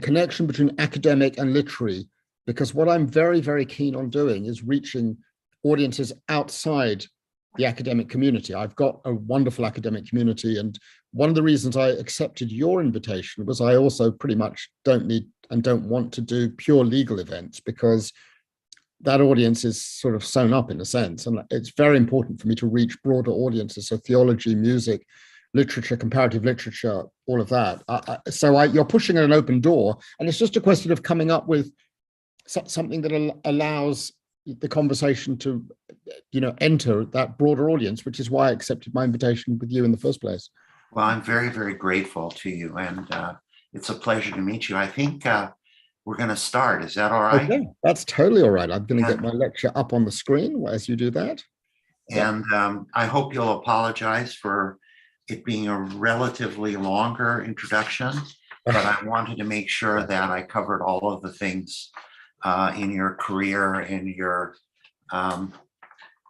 connection between academic and literary, because what I'm very, very keen on doing is reaching audiences outside the academic community. I've got a wonderful academic community, and one of the reasons I accepted your invitation was I also pretty much don't need and don't want to do pure legal events, because that audience is sort of sewn up in a sense, and it's very important for me to reach broader audiences. So theology, music, literature, comparative literature, all of that. You're pushing at an open door, and it's just a question of coming up with something that allows the conversation to, enter that broader audience, which is why I accepted my invitation with you in the first place. Well, I'm very, very grateful to you, and it's a pleasure to meet you. I think we're going to start. Is that all right? Okay, that's totally all right. I'm going to get my lecture up on the screen as you do that. And I hope you'll apologize for it being a relatively longer introduction, but I wanted to make sure that I covered all of the things in your career and your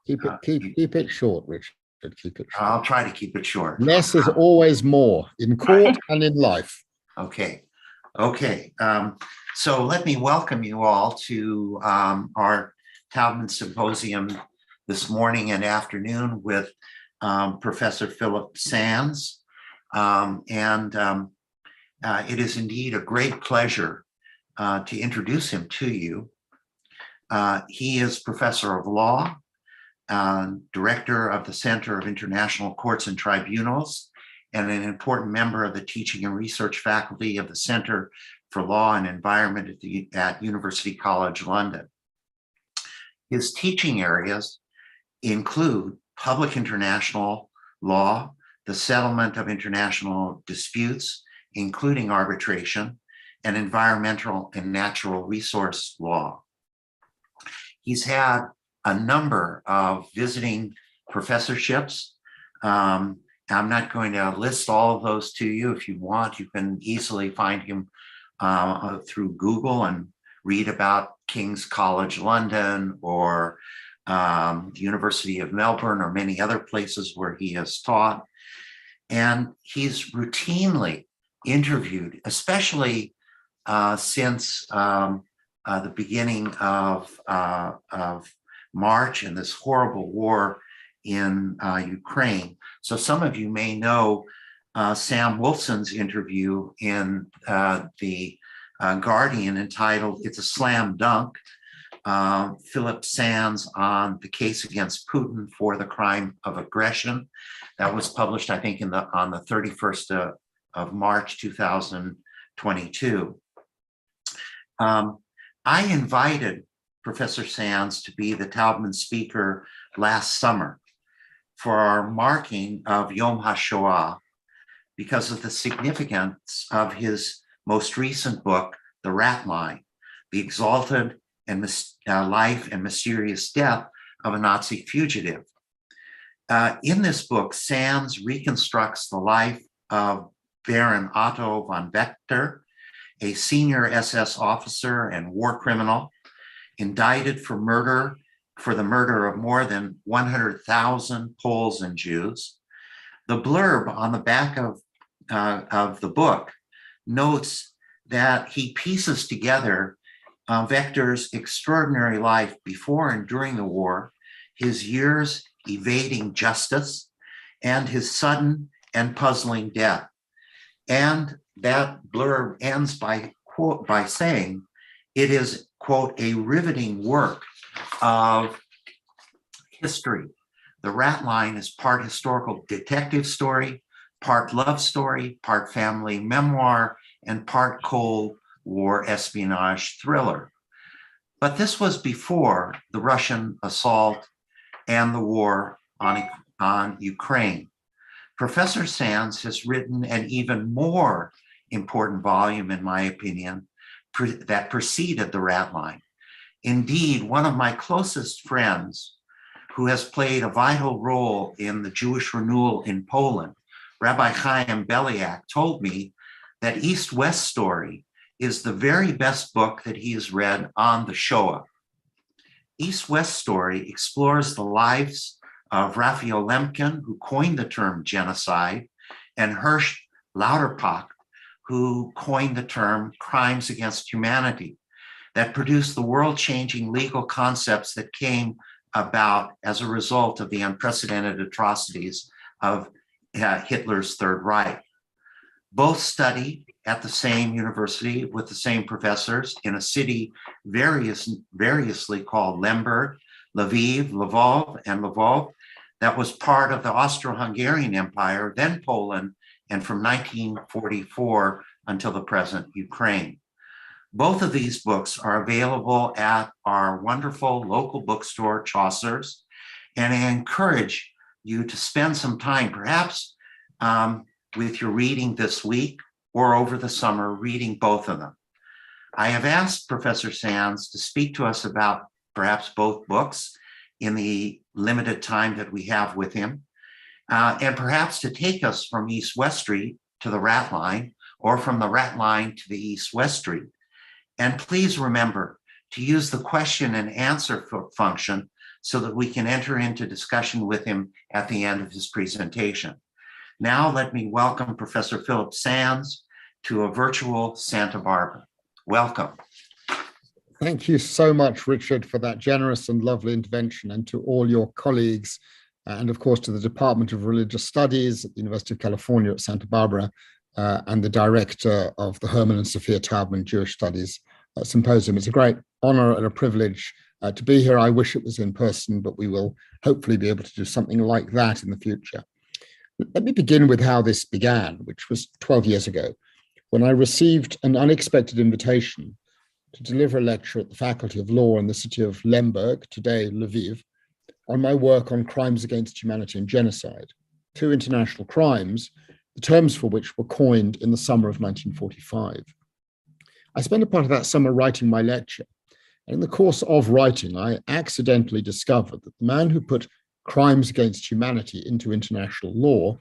keep it short, Richard. Keep it short. I'll try to keep it short. Less is always more in court and in life. Okay. So let me welcome you all to our Taubman Symposium this morning and afternoon with Professor Philip Sands. It is indeed a great pleasure to introduce him to you. He is professor of law, director of the Center of International Courts and Tribunals, and an important member of the teaching and research faculty of the Center for Law and Environment at University College London. His teaching areas include public international law, the settlement of international disputes, including arbitration, and environmental and natural resource law. He's had a number of visiting professorships. I'm not going to list all of those to you. If you want, you can easily find him through Google and read about King's College London or the University of Melbourne or many other places where he has taught. And he's routinely interviewed, especially since the beginning of March and this horrible war in Ukraine. So some of you may know Sam Wolfson's interview in the Guardian entitled "It's a Slam Dunk," Philip Sands on the case against Putin for the crime of aggression. That was published, I think, on the 31st of March 2022. I invited Professor Sands to be the Taubman speaker last summer for our marking of Yom HaShoah because of the significance of his most recent book, The Ratline, The Exalted and Life and Mysterious Death of a Nazi Fugitive. In this book, Sands reconstructs the life of Baron Otto von Wechter, a senior SS officer and war criminal, indicted for the murder of more than 100,000 Poles and Jews. The blurb on the back of the book notes that he pieces together Wechter's extraordinary life before and during the war, his years evading justice, and his sudden and puzzling death. And that blurb ends by saying, it is, quote, a riveting work of history. The Ratline is part historical detective story, part love story, part family memoir, and part Cold War espionage thriller. But this was before the Russian assault and the war on Ukraine. Professor Sands has written an even more important volume, in my opinion, that preceded the Ratline. Indeed, one of my closest friends who has played a vital role in the Jewish renewal in Poland, Rabbi Chaim Beliak, told me that East-West Story is the very best book that he has read on the Shoah. East-West Story explores the lives of Raphael Lemkin, who coined the term genocide, and Hirsch Lauterpacht, who coined the term crimes against humanity, that produced the world-changing legal concepts that came about as a result of the unprecedented atrocities of Hitler's Third Reich. Both studied at the same university with the same professors in a city variously called Lemberg, Lviv, Lvov, and Lvov, that was part of the Austro-Hungarian Empire, then Poland, and from 1944 until the present Ukraine. Both of these books are available at our wonderful local bookstore, Chaucer's, and I encourage you to spend some time, perhaps with your reading this week or over the summer, reading both of them. I have asked Professor Sands to speak to us about perhaps both books in the limited time that we have with him, and perhaps to take us from East-West Street to the Ratline, or from the Ratline to the East-West Street. And please remember to use the question and answer function so that we can enter into discussion with him at the end of his presentation. Now let me welcome Professor Philip Sands to a virtual Santa Barbara. Welcome. Thank you so much, Richard, for that generous and lovely intervention, and to all your colleagues, and of course to the Department of Religious Studies at the University of California at Santa Barbara, and the director of the Herman and Sophia Taubman Jewish Studies Symposium. It's a great honor and a privilege to be here. I wish it was in person, but we will hopefully be able to do something like that in the future. Let me begin with how this began, which was 12 years ago, when I received an unexpected invitation to deliver a lecture at the Faculty of Law in the city of Lemberg, today Lviv, on my work on crimes against humanity and genocide, two international crimes, the terms for which were coined in the summer of 1945. I spent a part of that summer writing my lecture, and in the course of writing, I accidentally discovered that the man who put crimes against humanity into international law,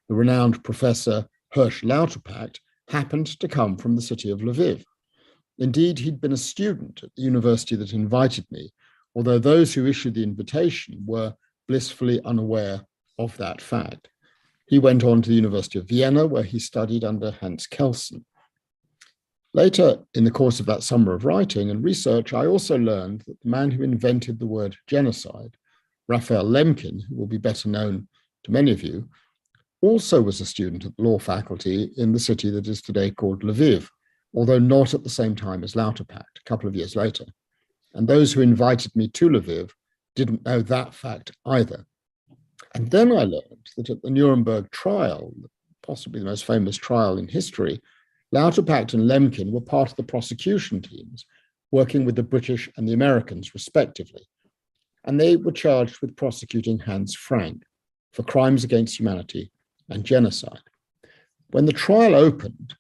the renowned Professor Hirsch Lauterpacht, happened to come from the city of Lviv. Indeed, he'd been a student at the university that invited me, although those who issued the invitation were blissfully unaware of that fact. He went on to the University of Vienna, where he studied under Hans Kelsen. Later, in the course of that summer of writing and research, I also learned that the man who invented the word genocide, Raphael Lemkin, who will be better known to many of you, also was a student at the law faculty in the city that is today called Lviv, although not at the same time as Lauterpacht, a couple of years later. And those who invited me to Lviv didn't know that fact either. And then I learned that at the Nuremberg trial, possibly the most famous trial in history, Lauterpacht and Lemkin were part of the prosecution teams working with the British and the Americans, respectively. And they were charged with prosecuting Hans Frank for crimes against humanity and genocide. When the trial opened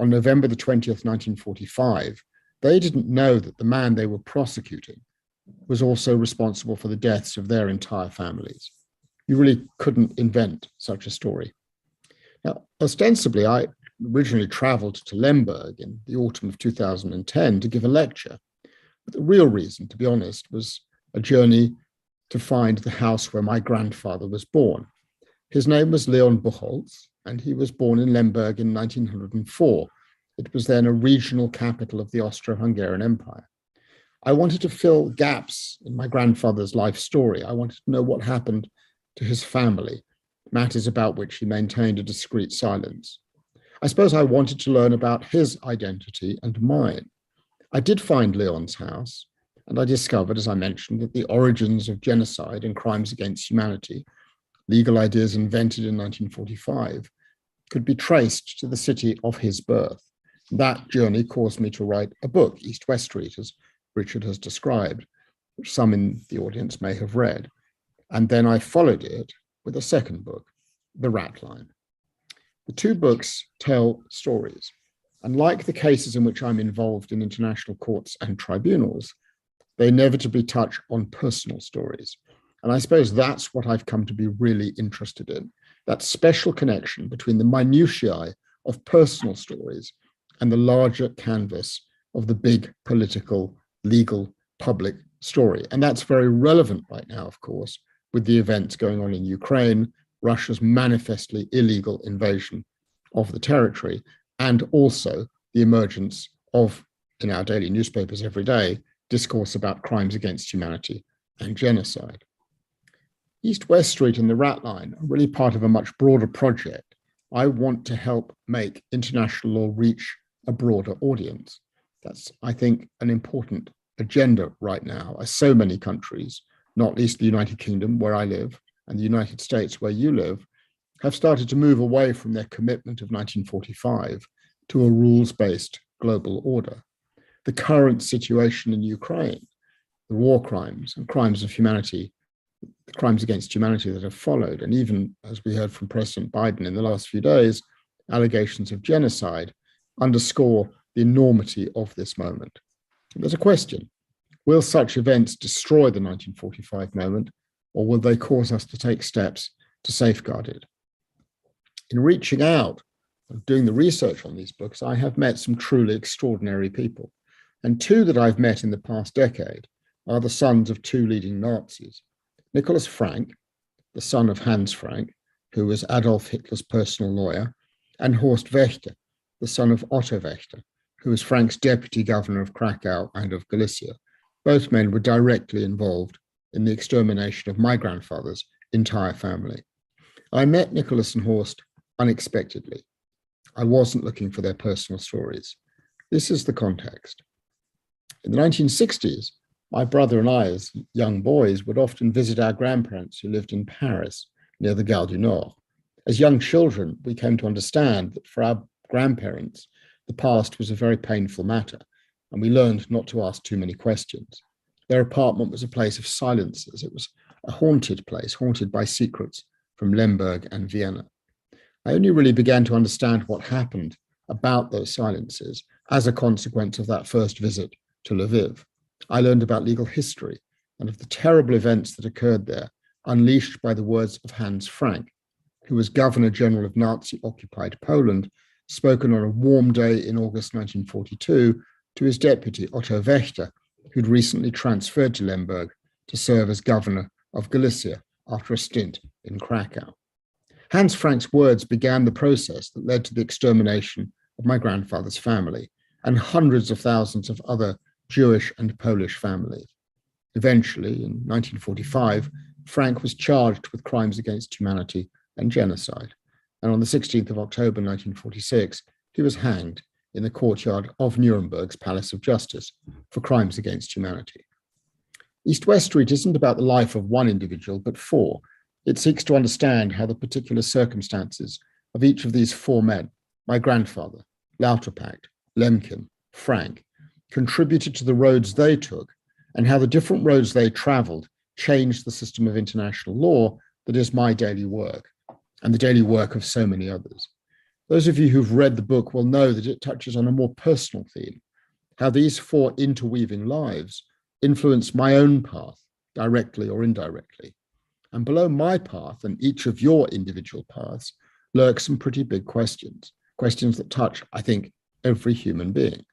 on November the 20th, 1945, they didn't know that the man they were prosecuting was also responsible for the deaths of their entire families. You really couldn't invent such a story. Now, ostensibly, I originally traveled to Lemberg in the autumn of 2010 to give a lecture. But the real reason, to be honest, was a journey to find the house where my grandfather was born. His name was Leon Buchholz, and he was born in Lemberg in 1904. It was then a regional capital of the Austro-Hungarian Empire. I wanted to fill gaps in my grandfather's life story. I wanted to know what happened to his family, matters about which he maintained a discreet silence. I suppose I wanted to learn about his identity and mine. I did find Leon's house, and I discovered, as I mentioned, that the origins of genocide and crimes against humanity, legal ideas invented in 1945, could be traced to the city of his birth. That journey caused me to write a book, East-West Street, as Richard has described, which some in the audience may have read. And then I followed it with a second book, The Ratline. The two books tell stories, and like the cases in which I'm involved in international courts and tribunals, they inevitably touch on personal stories. And I suppose that's what I've come to be really interested in, that special connection between the minutiae of personal stories and the larger canvas of the big political, legal, public story. And that's very relevant right now, of course, with the events going on in Ukraine, Russia's manifestly illegal invasion of the territory, and also the emergence of, in our daily newspapers every day, discourse about crimes against humanity and genocide. East-West Street and the Ratline are really part of a much broader project. I want to help make international law reach a broader audience. That's, I think, an important agenda right now, as so many countries, not least the United Kingdom, where I live, and the United States, where you live, have started to move away from their commitment of 1945 to a rules-based global order. The current situation in Ukraine, the war crimes and crimes of humanity, the crimes against humanity that have followed, and even, as we heard from President Biden in the last few days, allegations of genocide, underscore the enormity of this moment. There's a question: will such events destroy the 1945 moment, or will they cause us to take steps to safeguard it? In reaching out and doing the research on these books, I have met some truly extraordinary people. And two that I've met in the past decade are the sons of two leading Nazis. Nicholas Frank, the son of Hans Frank, who was Adolf Hitler's personal lawyer, and Horst Wächter, the son of Otto Wächter, who was Frank's deputy governor of Krakow and of Galicia. Both men were directly involved in the extermination of my grandfather's entire family. I met Nicholas and Horst unexpectedly. I wasn't looking for their personal stories. This is the context. In the 1960s, my brother and I, as young boys, would often visit our grandparents who lived in Paris, near the Gare du Nord. As young children, we came to understand that for our grandparents, the past was a very painful matter, and we learned not to ask too many questions. Their apartment was a place of silences. It was a haunted place, haunted by secrets from Lemberg and Vienna. I only really began to understand what happened about those silences as a consequence of that first visit to Lviv. I learned about legal history and of the terrible events that occurred there, unleashed by the words of Hans Frank, who was Governor General of Nazi-occupied Poland, spoken on a warm day in August 1942 to his deputy, Otto Wächter, who'd recently transferred to Lemberg to serve as governor of Galicia after a stint in Krakow. Hans Frank's words began the process that led to the extermination of my grandfather's family and hundreds of thousands of other Jewish and Polish families. Eventually, in 1945, Frank was charged with crimes against humanity and genocide. And on the 16th of October 1946, he was hanged in the courtyard of Nuremberg's Palace of Justice for crimes against humanity. East-West Street isn't about the life of one individual, but four. It seeks to understand how the particular circumstances of each of these four men, my grandfather, Lauterpacht, Lemkin, Frank, contributed to the roads they took, and how the different roads they traveled changed the system of international law that is my daily work, and the daily work of so many others. Those of you who've read the book will know that it touches on a more personal theme, how these four interweaving lives influence my own path, directly or indirectly. And below my path and each of your individual paths lurk some pretty big questions, questions that touch, I think, every human being.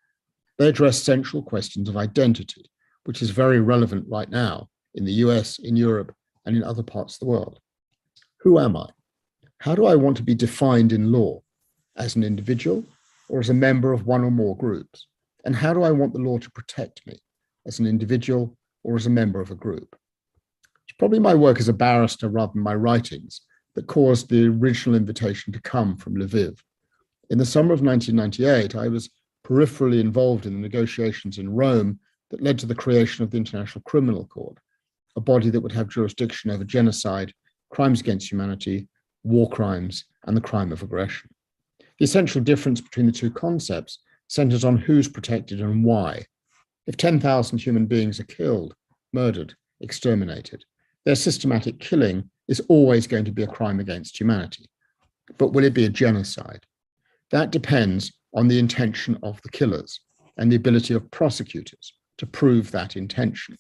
They address central questions of identity, which is very relevant right now in the US, in Europe, and in other parts of the world. Who am I? How do I want to be defined in law? As an individual or as a member of one or more groups? And how do I want the law to protect me? As an individual or as a member of a group? It's probably my work as a barrister rather than my writings that caused the original invitation to come from Lviv. In the summer of 1998, I was peripherally involved in the negotiations in Rome that led to the creation of the International Criminal Court, a body that would have jurisdiction over genocide, crimes against humanity, war crimes, and the crime of aggression. The essential difference between the two concepts centers on who's protected and why. If 10,000 human beings are killed, murdered, exterminated, their systematic killing is always going to be a crime against humanity. But will it be a genocide? That depends on the intention of the killers and the ability of prosecutors to prove that intention.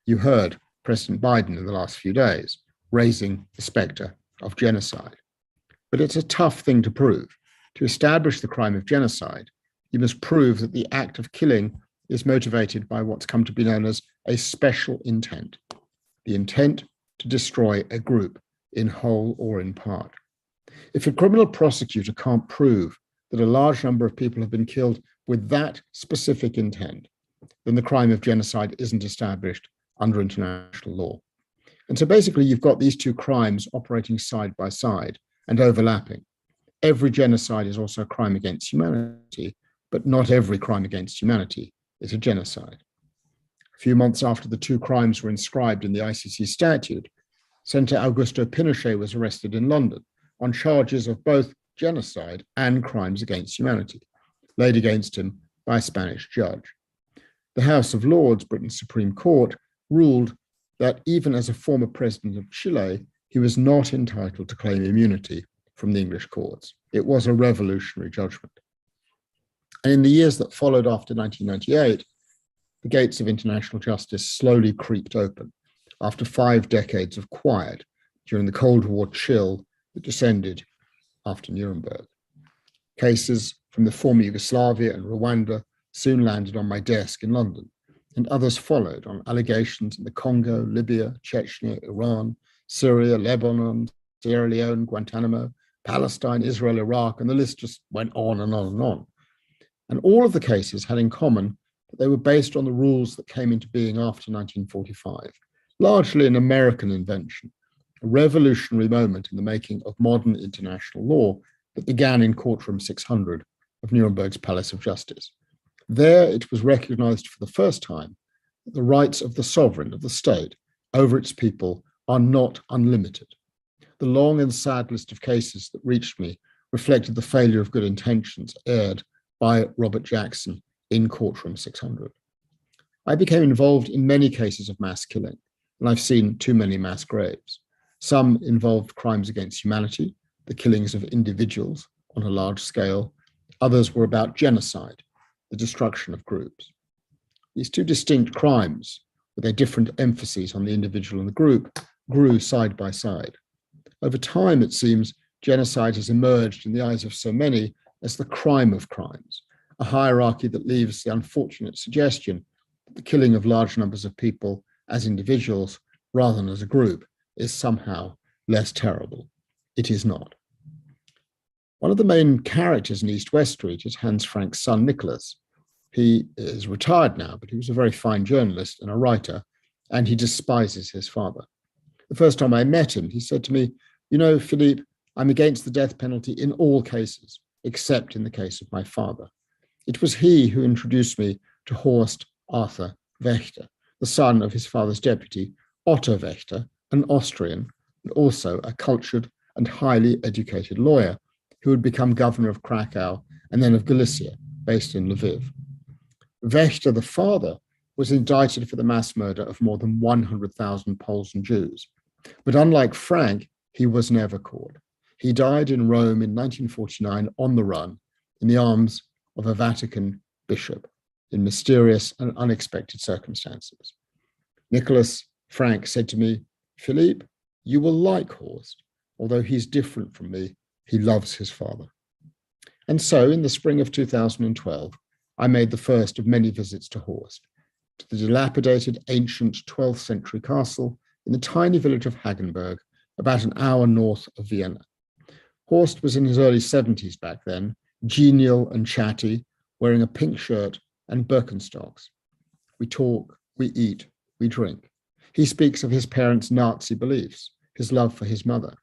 You heard President Biden in the last few days raising the specter of genocide. But it's a tough thing to prove. To establish the crime of genocide, you must prove that the act of killing is motivated by what's come to be known as a special intent, the intent to destroy a group in whole or in part. If a criminal prosecutor can't prove that a large number of people have been killed with that specific intent, then the crime of genocide isn't established under international law. And so basically, you've got these two crimes operating side by side and overlapping. Every genocide is also a crime against humanity, but not every crime against humanity is a genocide. A few months after the two crimes were inscribed in the ICC statute, Senator Augusto Pinochet was arrested in London on charges of both genocide and crimes against humanity, laid against him by a Spanish judge. The House of Lords, Britain's Supreme Court, ruled that even as a former president of Chile, he was not entitled to claim immunity from the English courts. It was a revolutionary judgment. And in the years that followed after 1998, the gates of international justice slowly creaked open after 5 decades of quiet during the Cold War chill that descended after Nuremberg. Cases from the former Yugoslavia and Rwanda soon landed on my desk in London, and others followed on allegations in the Congo, Libya, Chechnya, Iran, Syria, Lebanon, Sierra Leone, Guantanamo, Palestine, Israel, Iraq, and the list just went on and on and on. And all of the cases had in common that they were based on the rules that came into being after 1945, largely an American invention, a revolutionary moment in the making of modern international law that began in Courtroom 600 of Nuremberg's Palace of Justice. There it was recognized for the first time that the rights of the sovereign, of the state, over its people are not unlimited. The long and sad list of cases that reached me reflected the failure of good intentions aired by Robert Jackson in Courtroom 600. I became involved in many cases of mass killing, and I've seen too many mass graves. Some involved crimes against humanity, the killings of individuals on a large scale. Others were about genocide, the destruction of groups. These two distinct crimes, with their different emphases on the individual and the group, grew side by side. Over time, it seems, genocide has emerged in the eyes of so many as the crime of crimes, a hierarchy that leaves the unfortunate suggestion that the killing of large numbers of people as individuals rather than as a group is somehow less terrible. It is not. One of the main characters in East West Street is Hans Frank's son, Nicholas. He is retired now, but he was a very fine journalist and a writer, and he despises his father. The first time I met him, he said to me, "You know, Philippe, I'm against the death penalty in all cases, except in the case of my father." It was he who introduced me to Horst Arthur Wächter, the son of his father's deputy, Otto Wächter, an Austrian, and also a cultured and highly educated lawyer who would become governor of Krakow and then of Galicia, based in Lviv. Wächter, the father, was indicted for the mass murder of more than 100,000 Poles and Jews. But unlike Frank, he was never caught. He died in Rome in 1949 on the run, in the arms of a Vatican bishop, in mysterious and unexpected circumstances. Nicholas Frank said to me, "Philippe, you will like Horst. Although he's different from me, he loves his father." And so in the spring of 2012, I made the first of many visits to Horst, to the dilapidated ancient 12th century castle in the tiny village of Hagenberg, about an hour north of Vienna. Horst was in his early 70s back then, genial and chatty, wearing a pink shirt and Birkenstocks. We talk, we eat, we drink. He speaks of his parents' Nazi beliefs, his love for his mother.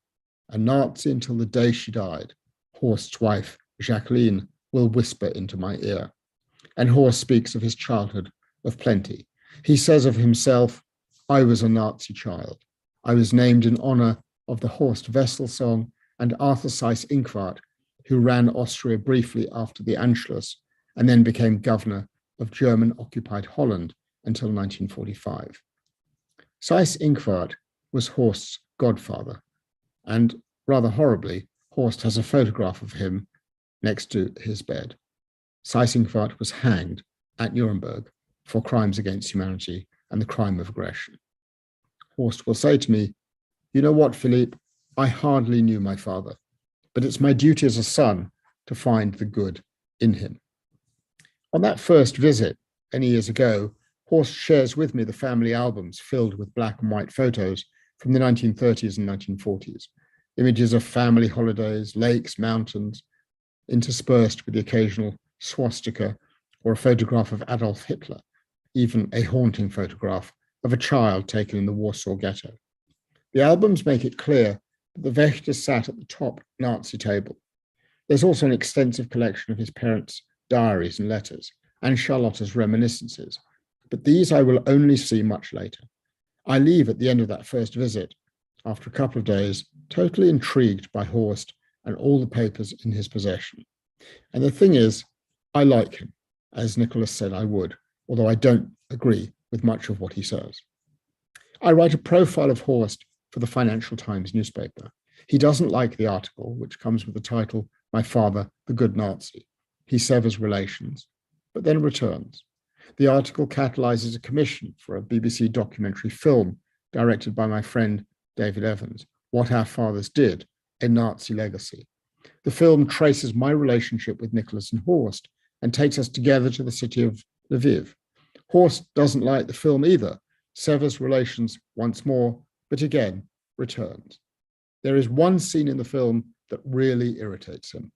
A Nazi until the day she died, Horst's wife, Jacqueline, will whisper into my ear. And Horst speaks of his childhood of plenty. He says of himself, "I was a Nazi child. I was named in honor of the Horst Wessel song and Arthur Seyss-Inquart, who ran Austria briefly after the Anschluss and then became governor of German-occupied Holland until 1945. Seyss-Inquart was Horst's godfather, and rather horribly, Horst has a photograph of him next to his bed. Seyss-Inquart was hanged at Nuremberg for crimes against humanity and the crime of aggression. Horst will say to me, "You know what, Philippe, I hardly knew my father, but it's my duty as a son to find the good in him." On that first visit, many years ago, Horst shares with me the family albums filled with black and white photos from the 1930s and 1940s, images of family holidays, lakes, mountains, interspersed with the occasional swastika or a photograph of Adolf Hitler, even a haunting photograph of a child taken in the Warsaw Ghetto. The albums make it clear that the Wächter sat at the top Nazi table. There's also an extensive collection of his parents' diaries and letters, and Charlotta's reminiscences, but these I will only see much later. I leave at the end of that first visit, after a couple of days, totally intrigued by Horst and all the papers in his possession. And the thing is, I like him, as Nicholas said I would, although I don't agree with much of what he says. I write a profile of Horst for the Financial Times newspaper. He doesn't like the article, which comes with the title, My Father, the Good Nazi. He severs relations, but then returns. The article catalyzes a commission for a BBC documentary film directed by my friend David Evans, What Our Fathers Did, a Nazi Legacy. The film traces my relationship with Nicholas and Horst and takes us together to the city of Lviv. Horst doesn't like the film either, severs relations once more, but again returns. There is one scene in the film that really irritates him.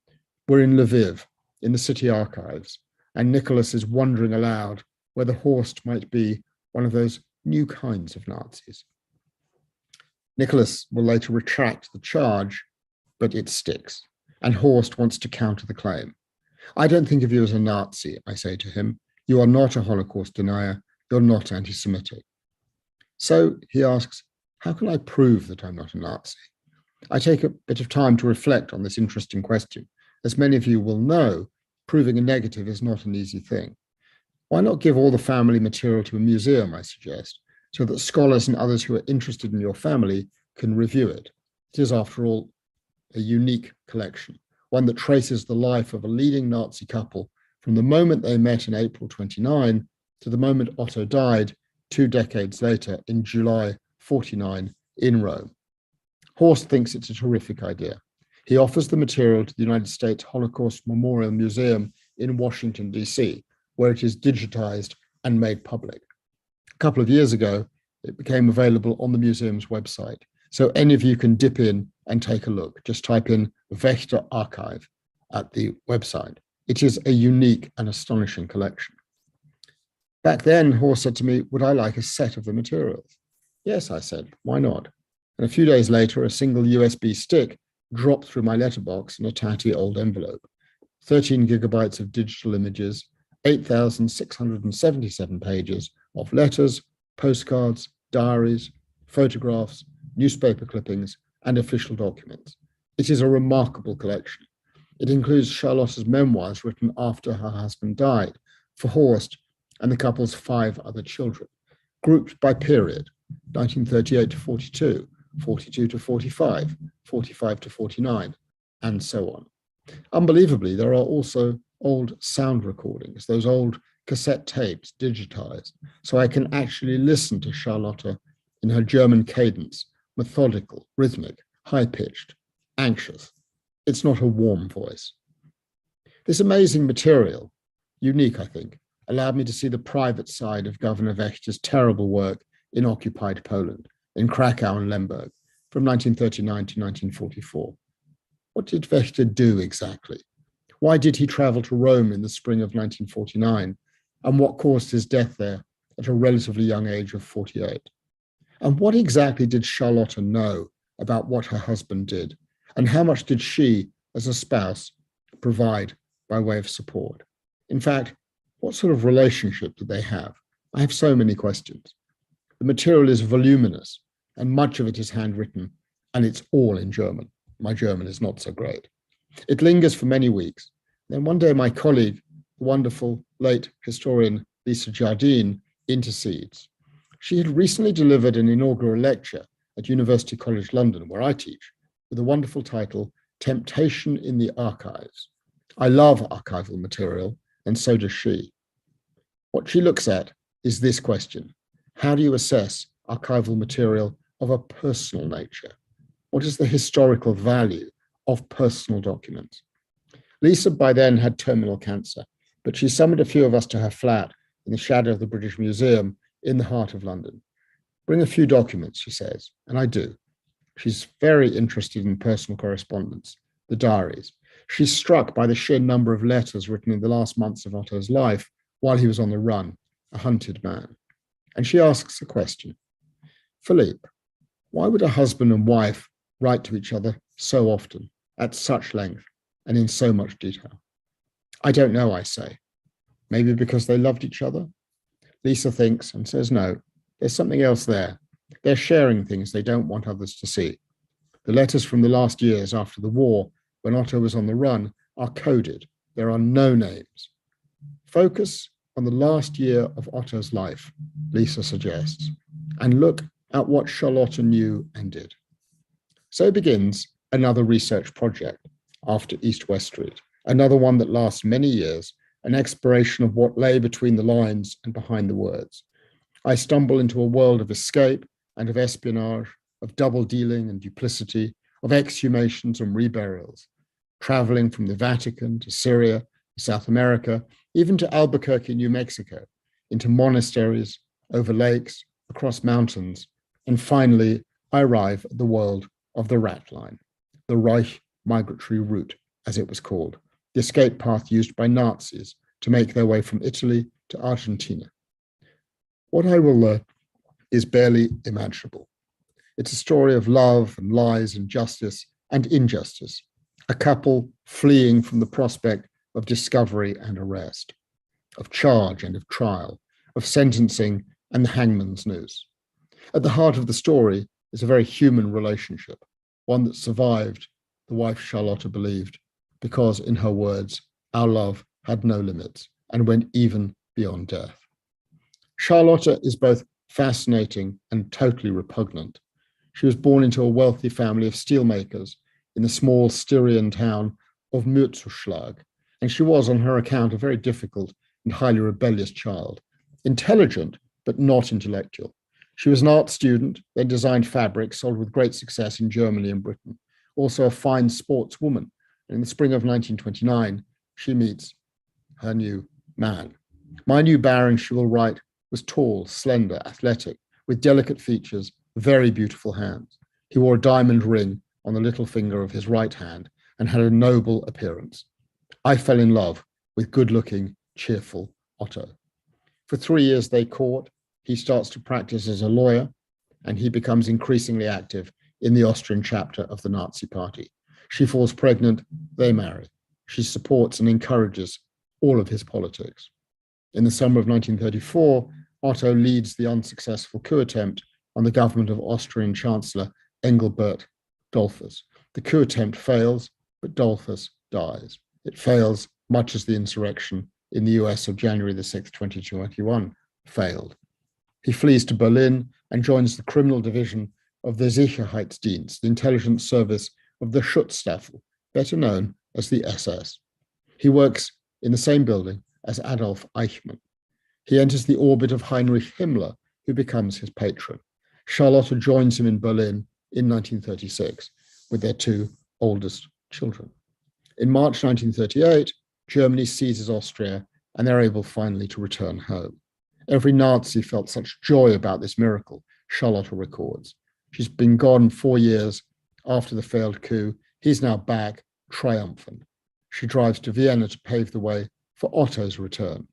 We're in Lviv, in the city archives, and Nicholas is wondering aloud whether Horst might be one of those new kinds of Nazis. Nicholas will later retract the charge, but it sticks, and Horst wants to counter the claim. I don't think of you as a Nazi, I say to him. You are not a Holocaust denier. You're not anti-Semitic. So he asks, how can I prove that I'm not a Nazi? I take a bit of time to reflect on this interesting question. As many of you will know, proving a negative is not an easy thing. Why not give all the family material to a museum, I suggest, so that scholars and others who are interested in your family can review it. It is, after all, a unique collection, one that traces the life of a leading Nazi couple from the moment they met in April 29 to the moment Otto died 2 decades later in July 49 in Rome. Horst thinks it's a terrific idea. He offers the material to the United States Holocaust Memorial Museum in Washington, D.C., where it is digitized and made public. A couple of years ago, it became available on the museum's website. So any of you can dip in and take a look. Just type in Wächter Archive at the website. It is a unique and astonishing collection. Back then, Horst said to me, would I like a set of the materials? Yes, I said, why not? And a few days later, a single USB stick dropped through my letterbox in a tatty old envelope. 13 gigabytes of digital images, 8,677 pages of letters, postcards, diaries, photographs, newspaper clippings, and official documents. It is a remarkable collection. It includes Charlotta's memoirs written after her husband died, for Horst and the couple's 5 other children, grouped by period, 1938 to 42, 42 to 45, 45 to 49, and so on. Unbelievably, there are also old sound recordings, those old cassette tapes digitized, so I can actually listen to Charlotta in her German cadence, methodical, rhythmic, high-pitched, anxious. It's not a warm voice. This amazing material, unique, I think, allowed me to see the private side of Governor Wächter's terrible work in occupied Poland, in Krakow and Lemberg, from 1939 to 1944. What did Wächter do exactly? Why did he travel to Rome in the spring of 1949? And what caused his death there at a relatively young age of 48? And what exactly did Charlotta know about what her husband did? And how much did she, as a spouse, provide by way of support? In fact, what sort of relationship did they have? I have so many questions. The material is voluminous, and much of it is handwritten, and it's all in German. My German is not so great. It lingers for many weeks. Then one day my colleague, the wonderful late historian Lisa Jardine, intercedes. She had recently delivered an inaugural lecture at University College London, where I teach, with a wonderful title, Temptation in the Archives. I love archival material, and so does she. What she looks at is this question: how do you assess archival material of a personal nature? What is the historical value of personal documents? Lisa by then had terminal cancer, but she summoned a few of us to her flat in the shadow of the British Museum in the heart of London. Bring a few documents, she says, and I do. She's very interested in personal correspondence, the diaries. She's struck by the sheer number of letters written in the last months of Otto's life while he was on the run, a hunted man. And she asks a question. Philippe, why would a husband and wife write to each other so often, at such length, and in so much detail? I don't know, I say. Maybe because they loved each other? Lisa thinks and says no, there's something else there. They're sharing things they don't want others to see. The letters from the last years after the war, when Otto was on the run, are coded. There are no names. Focus on the last year of Otto's life, Lisa suggests, and look at what Charlotte knew and did. So begins another research project after East-West Street, another one that lasts many years, an exploration of what lay between the lines and behind the words. I stumble into a world of escape and of espionage, of double dealing and duplicity, of exhumations and reburials, traveling from the Vatican to Syria, to South America, even to Albuquerque, New Mexico, into monasteries, over lakes, across mountains, and finally I arrive at the world of the Ratline, the Reich migratory route, as it was called, the escape path used by Nazis to make their way from Italy to Argentina. What I will learn is barely imaginable. It's a story of love and lies and justice and injustice, a couple fleeing from the prospect of discovery and arrest, of charge and of trial, of sentencing and the hangman's noose. At the heart of the story is a very human relationship, one that survived, the wife Charlotte believed, because, in her words, our love had no limits and went even beyond death. Charlotte is both fascinating and totally repugnant. She was born into a wealthy family of steelmakers in the small Styrian town of Mürzzuschlag, and she was, on her account, a very difficult and highly rebellious child, intelligent but not intellectual. She was an art student, then designed fabrics, sold with great success in Germany and Britain, also a fine sportswoman. And in the spring of 1929, she meets her new man. My new baron, she will write, was tall, slender, athletic, with delicate features, very beautiful hands. He wore a diamond ring on the little finger of his right hand and had a noble appearance. I fell in love with good-looking, cheerful Otto. For 3 years they court. He starts to practice as a lawyer, and he becomes increasingly active in the Austrian chapter of the Nazi Party. She falls pregnant, they marry. She supports and encourages all of his politics. In the summer of 1934, Otto leads the unsuccessful coup attempt on the government of Austrian Chancellor Engelbert Dollfuss. The coup attempt fails, but Dollfuss dies. It fails much as the insurrection in the US of January the 6th, 2021 failed. He flees to Berlin and joins the criminal division of the Sicherheitsdienst, the intelligence service of the Schutzstaffel, better known as the SS. He works in the same building as Adolf Eichmann. He enters the orbit of Heinrich Himmler, who becomes his patron. Charlotte joins him in Berlin in 1936 with their 2 oldest children. In March 1938, Germany seizes Austria and they're able finally to return home. Every Nazi felt such joy about this miracle, Charlotte records. She's been gone 4 years after the failed coup. He's now back, triumphant. She drives to Vienna to pave the way for Otto's return.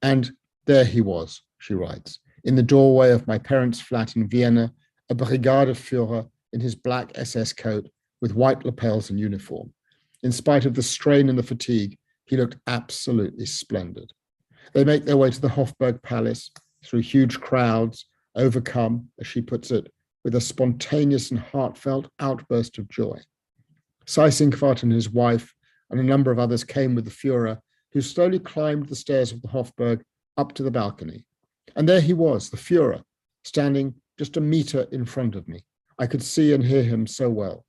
And there he was, she writes, in the doorway of my parents' flat in Vienna, a Brigadeführer in his black SS coat with white lapels and uniform. In spite of the strain and the fatigue, he looked absolutely splendid. They make their way to the Hofburg Palace through huge crowds, overcome, as she puts it, with a spontaneous and heartfelt outburst of joy. Seyss-Inquart and his wife and a number of others came with the Führer, who slowly climbed the stairs of the Hofburg up to the balcony. And there he was, the Führer, standing just a meter in front of me. I could see and hear him so well.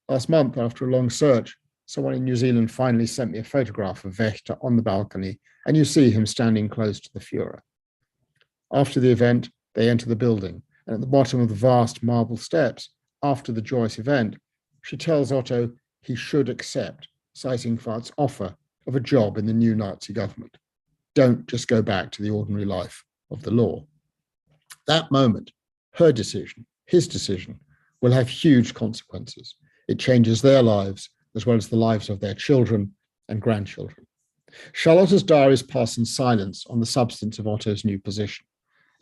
Last month, after a long search, someone in New Zealand finally sent me a photograph of Wächter on the balcony, and you see him standing close to the Führer. After the event, they enter the building, and at the bottom of the vast marble steps, after the joyous event, she tells Otto he should accept Seyss-Inquart's offer of a job in the new Nazi government. Don't just go back to the ordinary life of the law. That moment, her decision, his decision, will have huge consequences. It changes their lives as well as the lives of their children and grandchildren. Charlotta's diaries pass in silence on the substance of Otto's new position.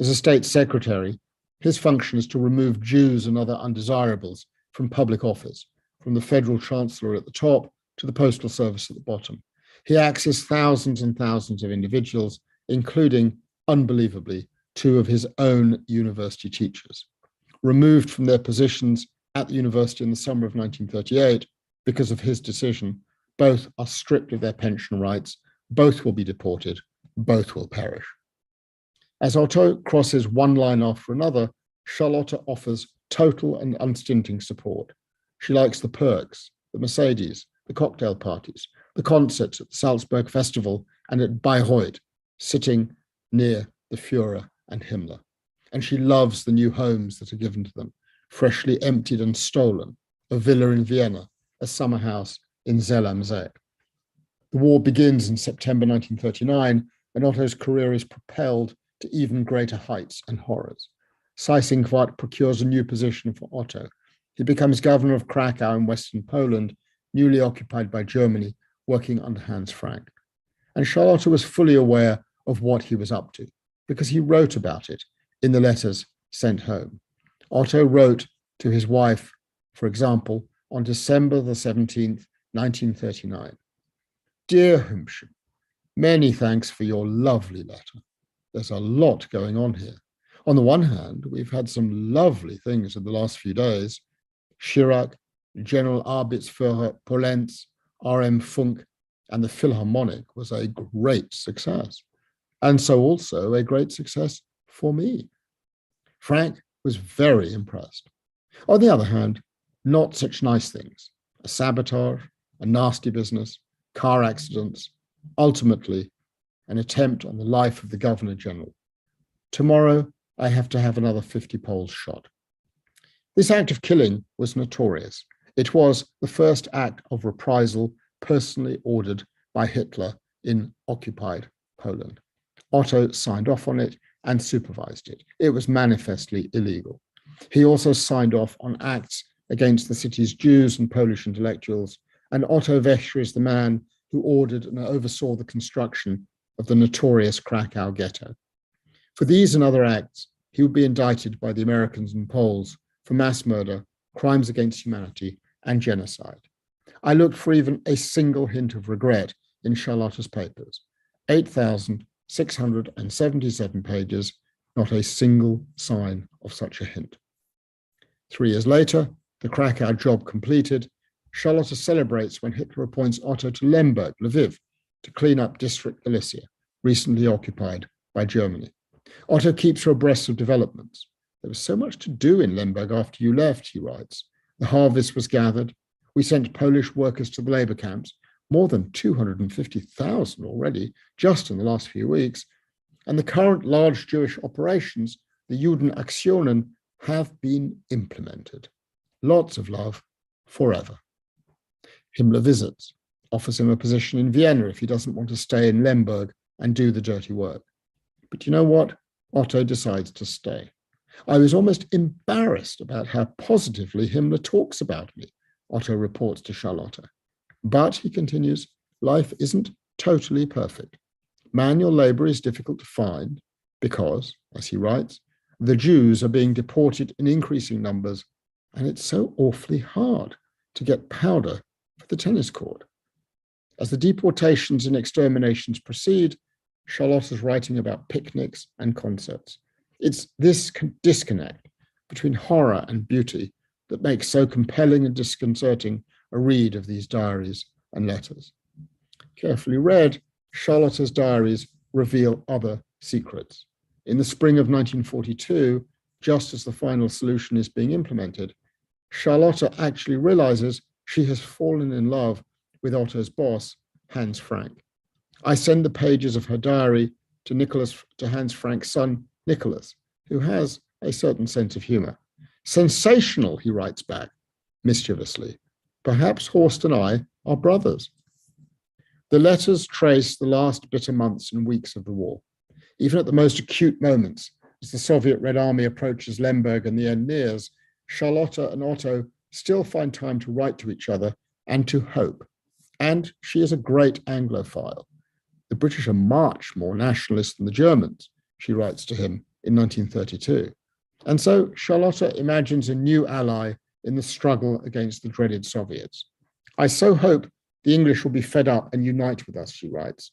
As a state secretary, his function is to remove Jews and other undesirables from public office, from the federal chancellor at the top to the postal service at the bottom. He acts as thousands and thousands of individuals, including, unbelievably, two of his own university teachers. Removed from their positions at the university in the summer of 1938 because of his decision, both are stripped of their pension rights, both will be deported, both will perish. As Otto crosses one line after another, Charlotta offers total and unstinting support. She likes the perks, the Mercedes, the cocktail parties, the concerts at the Salzburg Festival and at Bayreuth, sitting near the Führer and Himmler. And she loves the new homes that are given to them, freshly emptied and stolen, a villa in Vienna, a summer house in Zell am See. The war begins in September 1939, and Otto's career is propelled to even greater heights and horrors. Seyss-Inquart procures a new position for Otto. He becomes governor of Krakow in Western Poland, newly occupied by Germany, working under Hans Frank. And Charlotta was fully aware of what he was up to, because he wrote about it in the letters sent home. Otto wrote to his wife, for example, on December the 17th, 1939. Dear Hübchen, many thanks for your lovely letter. There's a lot going on here. On the one hand, we've had some lovely things in the last few days. Chirac, General Arbeitsführer Polenz, R.M. Funk, and the Philharmonic was a great success. And so also a great success for me. Frank was very impressed. On the other hand, not such nice things. A sabotage, a nasty business, car accidents, ultimately an attempt on the life of the Governor General. Tomorrow, I have to have another 50 Poles shot. This act of killing was notorious. It was the first act of reprisal personally ordered by Hitler in occupied Poland. Otto signed off on it and supervised it. It was manifestly illegal. He also signed off on acts against the city's Jews and Polish intellectuals, and Otto Wäscher is the man who ordered and oversaw the construction of the notorious Krakow ghetto. For these and other acts, he would be indicted by the Americans and Poles for mass murder, crimes against humanity, and genocide. I looked for even a single hint of regret in Charlotta's papers. 8,677 pages, not a single sign of such a hint. 3 years later, the Krakow job completed, Charlotta celebrates when Hitler appoints Otto to Lemberg, Lviv, to clean up District Galicia, recently occupied by Germany. Otto keeps her abreast of developments. There was so much to do in Lemberg after you left, he writes. The harvest was gathered. We sent Polish workers to the labor camps, more than 250,000 already, just in the last few weeks. And the current large Jewish operations, the Judenaktionen, have been implemented. Lots of love forever. Himmler visits, offers him a position in Vienna if he doesn't want to stay in Lemberg and do the dirty work. But you know what? Otto decides to stay. I was almost embarrassed about how positively Himmler talks about me, Otto reports to Charlotta. But, he continues, life isn't totally perfect. Manual labor is difficult to find because, as he writes, the Jews are being deported in increasing numbers, and it's so awfully hard to get powder for the tennis court. As the deportations and exterminations proceed, Charlotta's writing about picnics and concerts. It's this disconnect between horror and beauty that makes so compelling and disconcerting a read of these diaries and letters. Carefully read, Charlotta's diaries reveal other secrets. In the spring of 1942, just as the final solution is being implemented, Charlotta actually realizes she has fallen in love with Otto's boss, Hans Frank. I send the pages of her diary to Hans Frank's son, Nicholas, who has a certain sense of humor. Sensational, he writes back, mischievously. Perhaps Horst and I are brothers. The letters trace the last bitter months and weeks of the war. Even at the most acute moments, as the Soviet Red Army approaches Lemberg and the end nears, Charlotta and Otto still find time to write to each other and to hope. And she is a great Anglophile. The British are much more nationalist than the Germans, she writes to him in 1932. And so Charlotta imagines a new ally in the struggle against the dreaded Soviets. I so hope the English will be fed up and unite with us, she writes.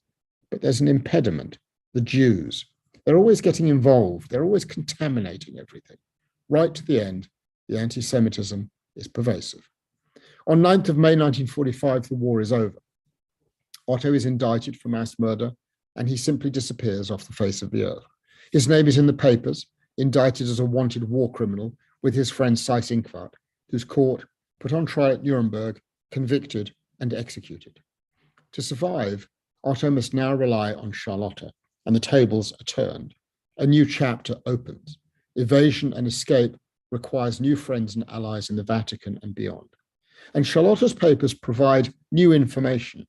But there's an impediment, the Jews. They're always getting involved. They're always contaminating everything. Right to the end, the anti-Semitism is pervasive. On 9th of May 1945, the war is over. Otto is indicted for mass murder, and he simply disappears off the face of the earth. His name is in the papers, indicted as a wanted war criminal with his friend Seyss-Inquart, who's caught, put on trial at Nuremberg, convicted, and executed. To survive, Otto must now rely on Charlotta, and the tables are turned. A new chapter opens. Evasion and escape requires new friends and allies in the Vatican and beyond. And Charlotta's papers provide new information,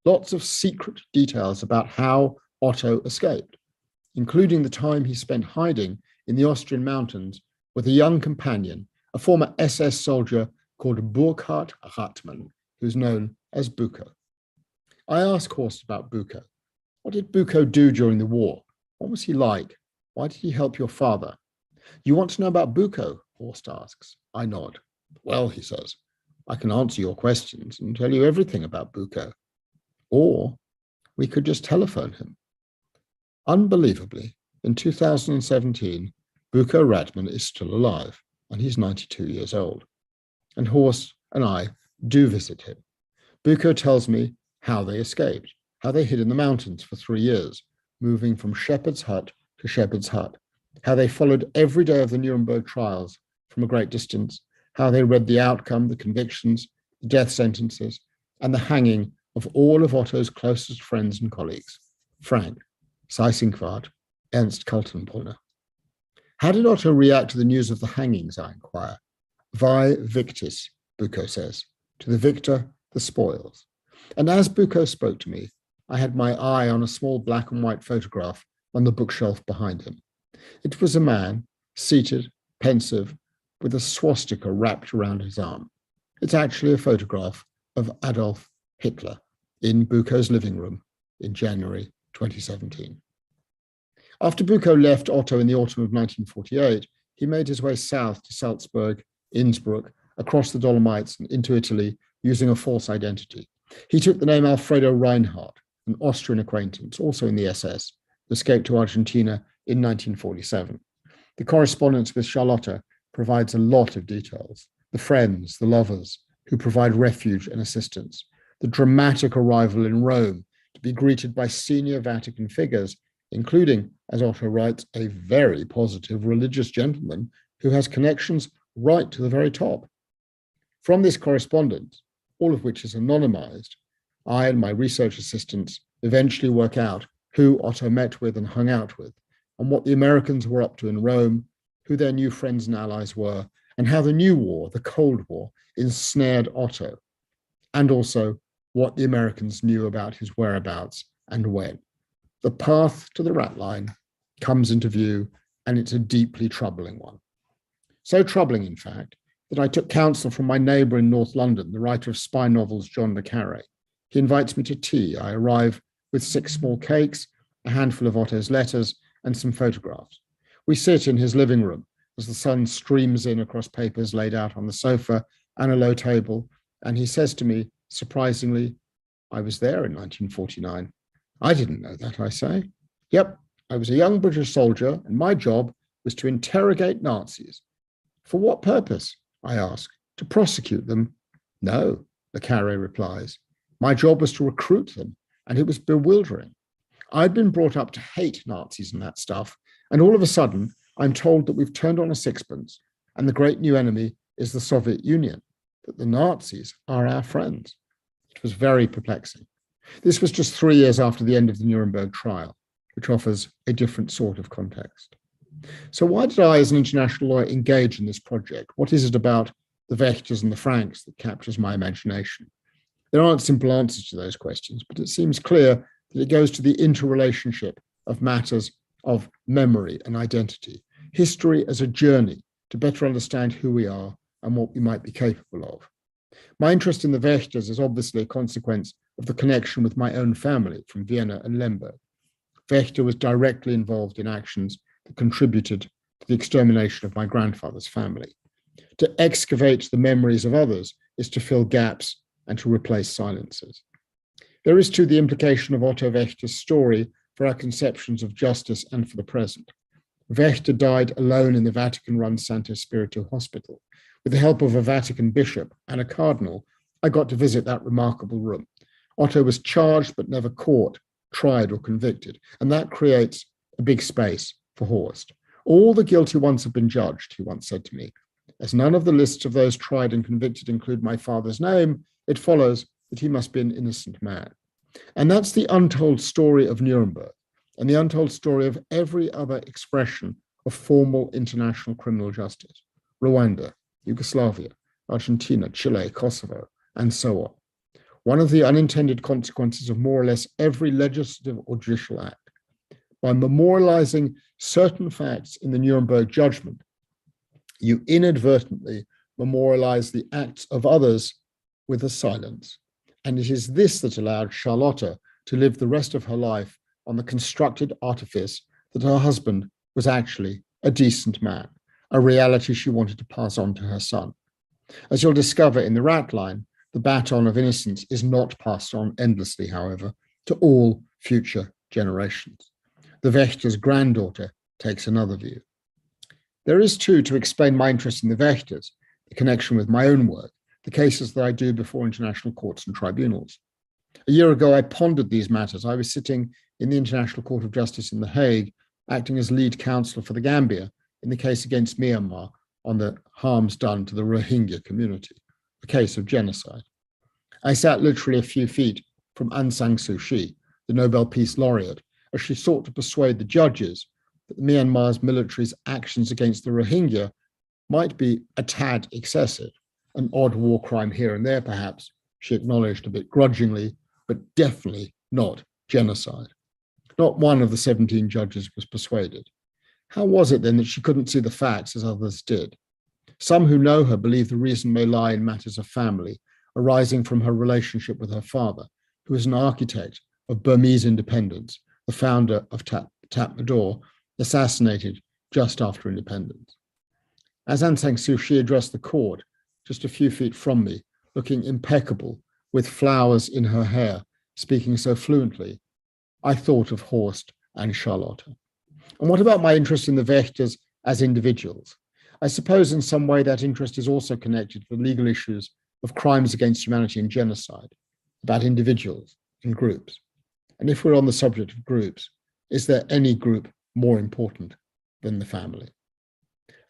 lots of secret details about how Otto escaped, including the time he spent hiding in the Austrian mountains with a young companion, a former SS soldier called Burkhard Ratline, who's known as Buko. I asked Horst about Buko. What did Buko do during the war? What was he like? Why did he help your father? You want to know about Buko? Horst asks. I nod. Well, he says, I can answer your questions and tell you everything about Buko. Or we could just telephone him. Unbelievably, in 2017, Buko Ratline is still alive, and he's 92 years old. And Horst and I do visit him. Buko tells me how they escaped, how they hid in the mountains for 3 years, moving from shepherd's hut to shepherd's hut, how they followed every day of the Nuremberg trials from a great distance, how they read the outcome, the convictions, the death sentences, and the hanging of all of Otto's closest friends and colleagues, Frank, Seyss-Inquart, Ernst Kaltenbrunner. How did Otto react to the news of the hangings, I inquire. Vi victis, Buko says. To the victor, the spoils. And as Buko spoke to me, I had my eye on a small black and white photograph on the bookshelf behind him. It was a man, seated, pensive, with a swastika wrapped around his arm. It's actually a photograph of Adolf Hitler in Buko's living room in January 2017. After Buko left Otto in the autumn of 1948, he made his way south to Salzburg, Innsbruck, across the Dolomites and into Italy using a false identity. He took the name Alfredo Reinhardt, an Austrian acquaintance, also in the SS, who escaped to Argentina in 1947. The correspondence with Charlotta provides a lot of details. The friends, the lovers, who provide refuge and assistance. The dramatic arrival in Rome to be greeted by senior Vatican figures, including, as Otto writes, a very positive religious gentleman who has connections right to the very top. From this correspondence, all of which is anonymized, I and my research assistants eventually work out who Otto met with and hung out with, and what the Americans were up to in Rome, who their new friends and allies were, and how the new war, the Cold War, ensnared Otto, and also what the Americans knew about his whereabouts and when. The path to the Ratline comes into view, and it's a deeply troubling one. So troubling, in fact, that I took counsel from my neighbour in North London, the writer of spy novels, John le Carré. He invites me to tea. I arrive with 6 small cakes, a handful of Otto's letters, and some photographs. We sit in his living room as the sun streams in across papers laid out on the sofa and a low table, and he says to me, surprisingly, I was there in 1949. I didn't know that, I say. Yep, I was a young British soldier, and my job was to interrogate Nazis. For what purpose? I ask. To prosecute them? No, le Carré replies. My job was to recruit them, and it was bewildering. I'd been brought up to hate Nazis and that stuff, and all of a sudden, I'm told that we've turned on a sixpence, and the great new enemy is the Soviet Union, that the Nazis are our friends. It was very perplexing. This was just 3 years after the end of the Nuremberg trial, which offers a different sort of context. So why did I, as an international lawyer, engage in this project? What is it about the Wächters and the Franks that captures my imagination? There aren't simple answers to those questions, but it seems clear that it goes to the interrelationship of matters of memory and identity, history as a journey to better understand who we are and what we might be capable of. My interest in the Wächters is obviously a consequence of the connection with my own family from Vienna and Lemberg. Wächter was directly involved in actions that contributed to the extermination of my grandfather's family. To excavate the memories of others is to fill gaps and to replace silences. There is, too, the implication of Otto Wächter's story for our conceptions of justice and for the present. Wächter died alone in the Vatican-run Santo Spirito Hospital. With the help of a Vatican bishop and a cardinal, I got to visit that remarkable room. Otto was charged but never caught, tried or convicted, and that creates a big space for Horst. All the guilty ones have been judged, he once said to me. As none of the lists of those tried and convicted include my father's name, it follows that he must be an innocent man. And that's the untold story of Nuremberg and the untold story of every other expression of formal international criminal justice. Rwanda, Yugoslavia, Argentina, Chile, Kosovo, and so on. One of the unintended consequences of more or less every legislative or judicial act. By memorializing certain facts in the Nuremberg judgment, you inadvertently memorialize the acts of others with a silence. And it is this that allowed Charlotte to live the rest of her life on the constructed artifice that her husband was actually a decent man, a reality she wanted to pass on to her son. As you'll discover in the Ratline, the baton of innocence is not passed on endlessly, however, to all future generations. The Wächter's granddaughter takes another view. There is, too, to explain my interest in the Wächters, the connection with my own work, the cases that I do before international courts and tribunals. A year ago, I pondered these matters. I was sitting in the International Court of Justice in The Hague, acting as lead counsel for the Gambia in the case against Myanmar on the harms done to the Rohingya community, a case of genocide. I sat literally a few feet from Aung San Suu Kyi, the Nobel Peace Laureate, as she sought to persuade the judges that Myanmar's military's actions against the Rohingya might be a tad excessive, an odd war crime here and there perhaps, she acknowledged a bit grudgingly, but definitely not genocide. Not one of the 17 judges was persuaded. How was it then that she couldn't see the facts as others did? Some who know her believe the reason may lie in matters of family, arising from her relationship with her father, who was an architect of Burmese independence, the founder of Tatmadaw, assassinated just after independence. As Aung San Suu Kyi addressed the court, just a few feet from me, looking impeccable, with flowers in her hair, speaking so fluently, I thought of Horst and Charlotte. And what about my interest in the Wächters as individuals? I suppose in some way that interest is also connected to the legal issues of crimes against humanity and genocide, about individuals and groups. And if we're on the subject of groups, is there any group more important than the family?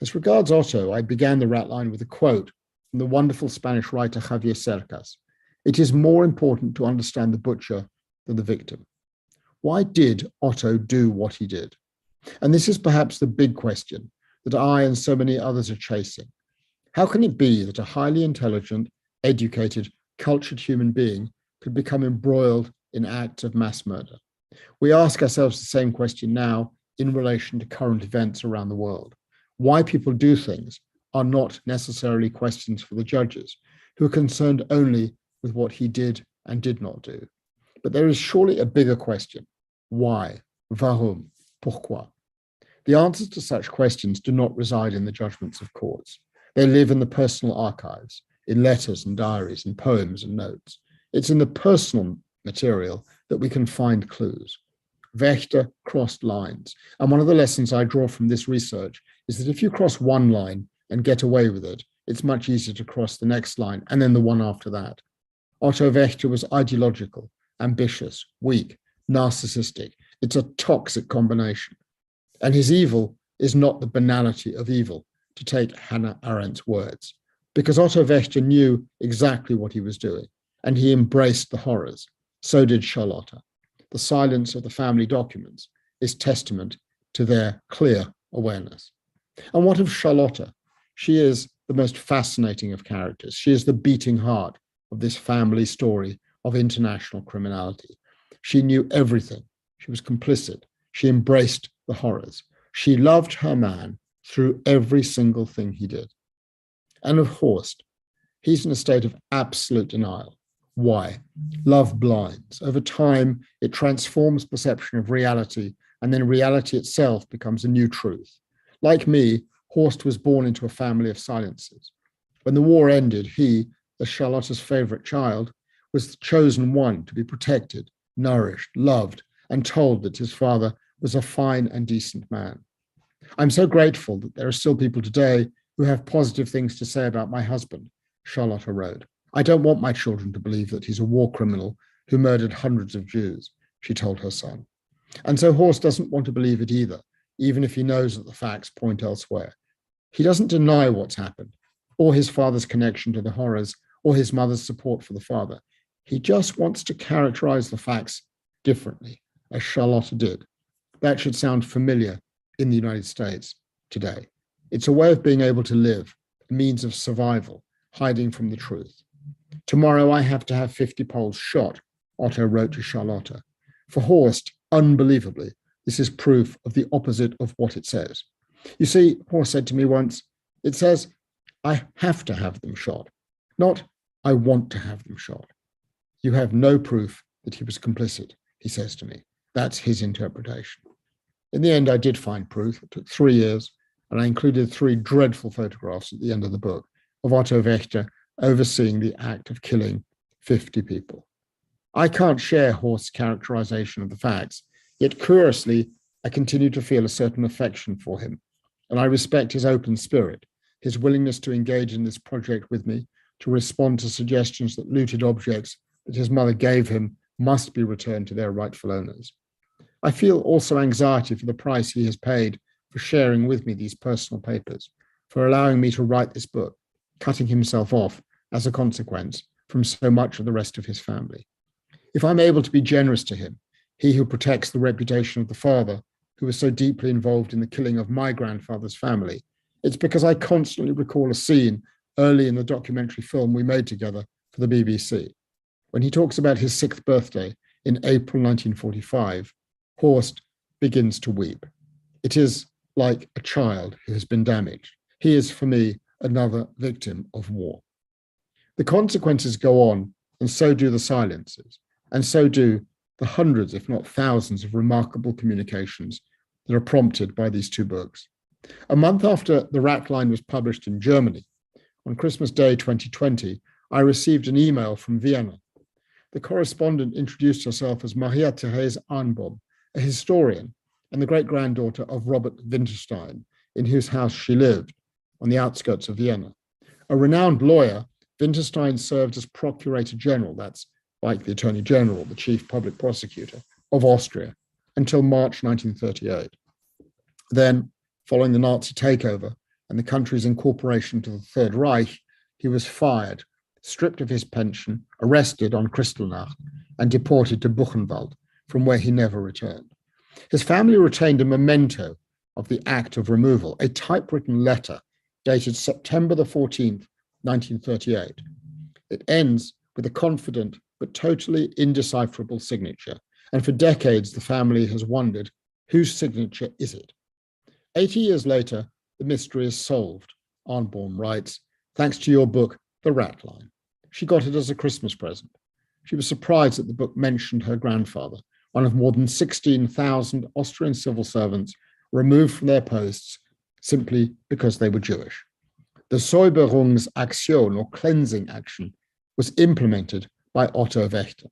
As regards Otto, I began the Ratline with a quote from the wonderful Spanish writer Javier Cercas. It is more important to understand the butcher than the victim. Why did Otto do what he did? And this is perhaps the big question that I and so many others are chasing. How can it be that a highly intelligent, educated, cultured human being could become embroiled in acts of mass murder? We ask ourselves the same question now in relation to current events around the world. Why people do things are not necessarily questions for the judges, who are concerned only with what he did and did not do. But there is surely a bigger question. Why? Warum? Pourquoi? The answers to such questions do not reside in the judgments of courts. They live in the personal archives, in letters and diaries, in poems and notes. It's in the personal material that we can find clues. Wächter crossed lines. And one of the lessons I draw from this research is that if you cross one line and get away with it, it's much easier to cross the next line and then the one after that. Otto Wächter was ideological, ambitious, weak, narcissistic. It's a toxic combination. And his evil is not the banality of evil, to take Hannah Arendt's words, because Otto Wächter knew exactly what he was doing, and he embraced the horrors. So did Charlotte. The silence of the family documents is testament to their clear awareness. And what of Charlotte? She is the most fascinating of characters. She is the beating heart of this family story of international criminality. She knew everything. She was complicit. She embraced the horrors. She loved her man through every single thing he did. And of Horst, He's in a state of absolute denial. Why? Love blinds. Over time, it transforms perception of reality, and then reality itself becomes a new truth. Like me, Horst was born into a family of silencers. When the war ended, he, as Charlotte's favorite child, was the chosen one to be protected, nourished, loved, and told that his father was a fine and decent man. I'm so grateful that there are still people today who have positive things to say about my husband, Charlotte wrote. I don't want my children to believe that he's a war criminal who murdered hundreds of Jews, she told her son. And so Horst doesn't want to believe it either, even if he knows that the facts point elsewhere. He doesn't deny what's happened, or his father's connection to the horrors, or his mother's support for the father. He just wants to characterize the facts differently, as Charlotte did. That should sound familiar in the United States today. It's a way of being able to live, a means of survival, hiding from the truth. Tomorrow I have to have 50 Poles shot, Otto wrote to Charlotte. For Horst, unbelievably, this is proof of the opposite of what it says. You see, Horst said to me once, it says, I have to have them shot, not I want to have them shot. You have no proof that he was complicit, he says to me. That's his interpretation. In the end, I did find proof. It took 3 years, and I included 3 dreadful photographs at the end of the book of Otto Wächter overseeing the act of killing 50 people. I can't share Horst's characterization of the facts, yet curiously, I continue to feel a certain affection for him, and I respect his open spirit, his willingness to engage in this project with me, to respond to suggestions that looted objects that his mother gave him must be returned to their rightful owners. I feel also anxiety for the price he has paid for sharing with me these personal papers, for allowing me to write this book, cutting himself off as a consequence from so much of the rest of his family. If I'm able to be generous to him, he who protects the reputation of the father who was so deeply involved in the killing of my grandfather's family, it's because I constantly recall a scene early in the documentary film we made together for the BBC. When he talks about his 6th birthday in April 1945, Horst begins to weep. It is like a child who has been damaged. He is, for me, another victim of war. The consequences go on, and so do the silences, and so do the hundreds, if not thousands, of remarkable communications that are prompted by these 2 books. A month after the Ratline was published in Germany, on Christmas Day 2020, I received an email from Vienna. The correspondent introduced herself as Maria Therese Arnbaum, a historian and the great-granddaughter of Robert Winterstein, in whose house she lived, on the outskirts of Vienna. A renowned lawyer, Winterstein served as Procurator General, that's like the Attorney General, the Chief Public Prosecutor, of Austria, until March 1938. Then, following the Nazi takeover and the country's incorporation to the Third Reich, he was fired, stripped of his pension, arrested on Kristallnacht, and deported to Buchenwald, from where he never returned. His family retained a memento of the act of removal, a typewritten letter dated September the 14th, 1938. It ends with a confident but totally indecipherable signature, and for decades the family has wondered, whose signature is it? 80 years later, the mystery is solved, Arnbaum writes, thanks to your book, The Ratline. She got it as a Christmas present. She was surprised that the book mentioned her grandfather, one of more than 16,000 Austrian civil servants removed from their posts simply because they were Jewish. The Säuberungsaktion, or cleansing action, was implemented by Otto Wächter.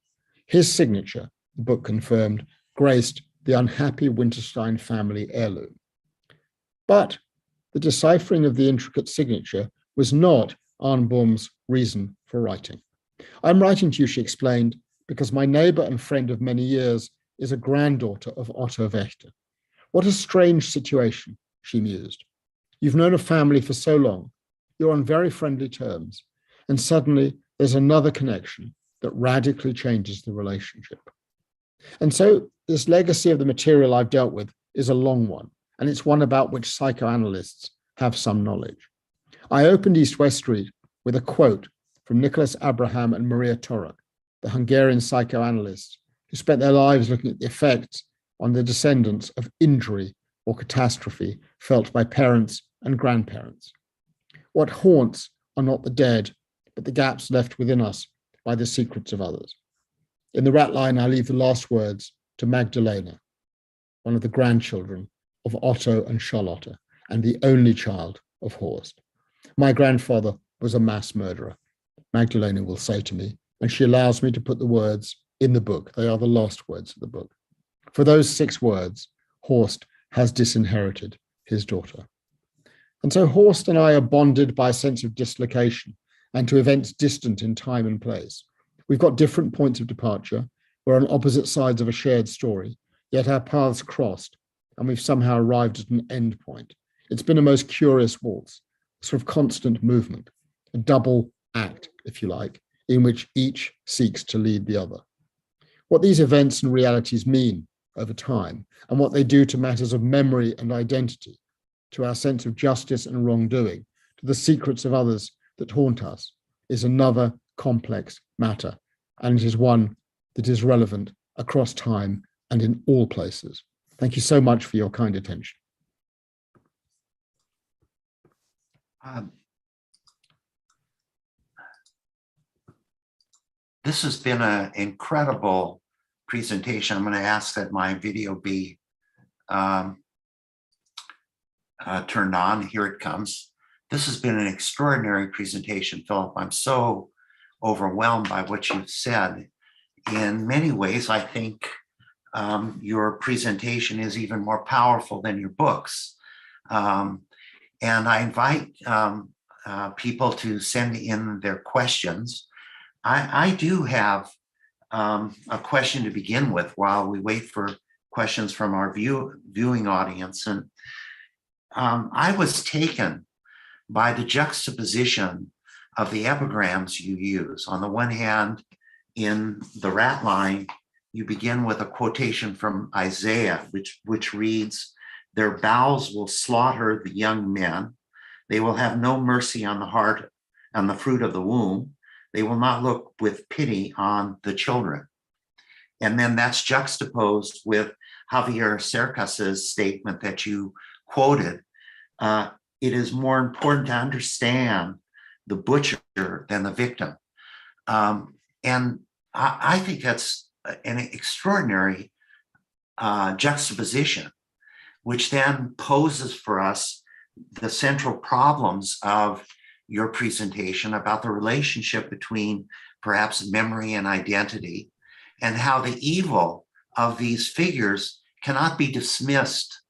His signature, the book confirmed, graced the unhappy Winterstein family heirloom. But the deciphering of the intricate signature was not Arnbaum's reason for writing. I'm writing to you, she explained, because my neighbor and friend of many years is a granddaughter of Otto Wächter. What a strange situation, she mused. You've known a family for so long, you're on very friendly terms, and suddenly there's another connection that radically changes the relationship. And so this legacy of the material I've dealt with is a long one, and it's one about which psychoanalysts have some knowledge. I opened East-West Street with a quote from Nicholas Abraham and Maria Torok, the Hungarian psychoanalysts who spent their lives looking at the effects on the descendants of injury or catastrophe felt by parents and grandparents. What haunts are not the dead, but the gaps left within us by the secrets of others. In the Ratline, I leave the last words to Magdalena, one of the grandchildren of Otto and Charlotte, and the only child of Horst. My grandfather was a mass murderer, Magdalena will say to me, and she allows me to put the words in the book. They are the last words of the book. For those 6 words, Horst has disinherited his daughter. And so Horst and I are bonded by a sense of dislocation and to events distant in time and place. We've got different points of departure. We're on opposite sides of a shared story, yet our paths crossed, and we've somehow arrived at an end point. It's been a most curious waltz, a sort of constant movement, a double act, if you like, in which each seeks to lead the other. What these events and realities mean over time, and what they do to matters of memory and identity, to our sense of justice and wrongdoing, to the secrets of others that haunt us, is another complex matter, and it is one that is relevant across time and in all places. Thank you so much for your kind attention. This has been an incredible presentation. I'm going to ask that my video be turned on. Here it comes. This has been an extraordinary presentation, Philip. I'm so overwhelmed by what you've said. In many ways, I think your presentation is even more powerful than your books. And I invite people to send in their questions. I do have a question to begin with while we wait for questions from our viewing audience. And I was taken by the juxtaposition of the epigrams you use. On the one hand, in the Ratline, you begin with a quotation from Isaiah, which reads, "Their bowels will slaughter the young men. They will have no mercy on the heart and the fruit of the womb. They will not look with pity on the children." And then that's juxtaposed with Javier Cercas's statement that you quoted. It is more important to understand the butcher than the victim. And I think that's an extraordinary juxtaposition, which then poses for us the central problems of your presentation about the relationship between perhaps memory and identity, and how the evil of these figures cannot be dismissed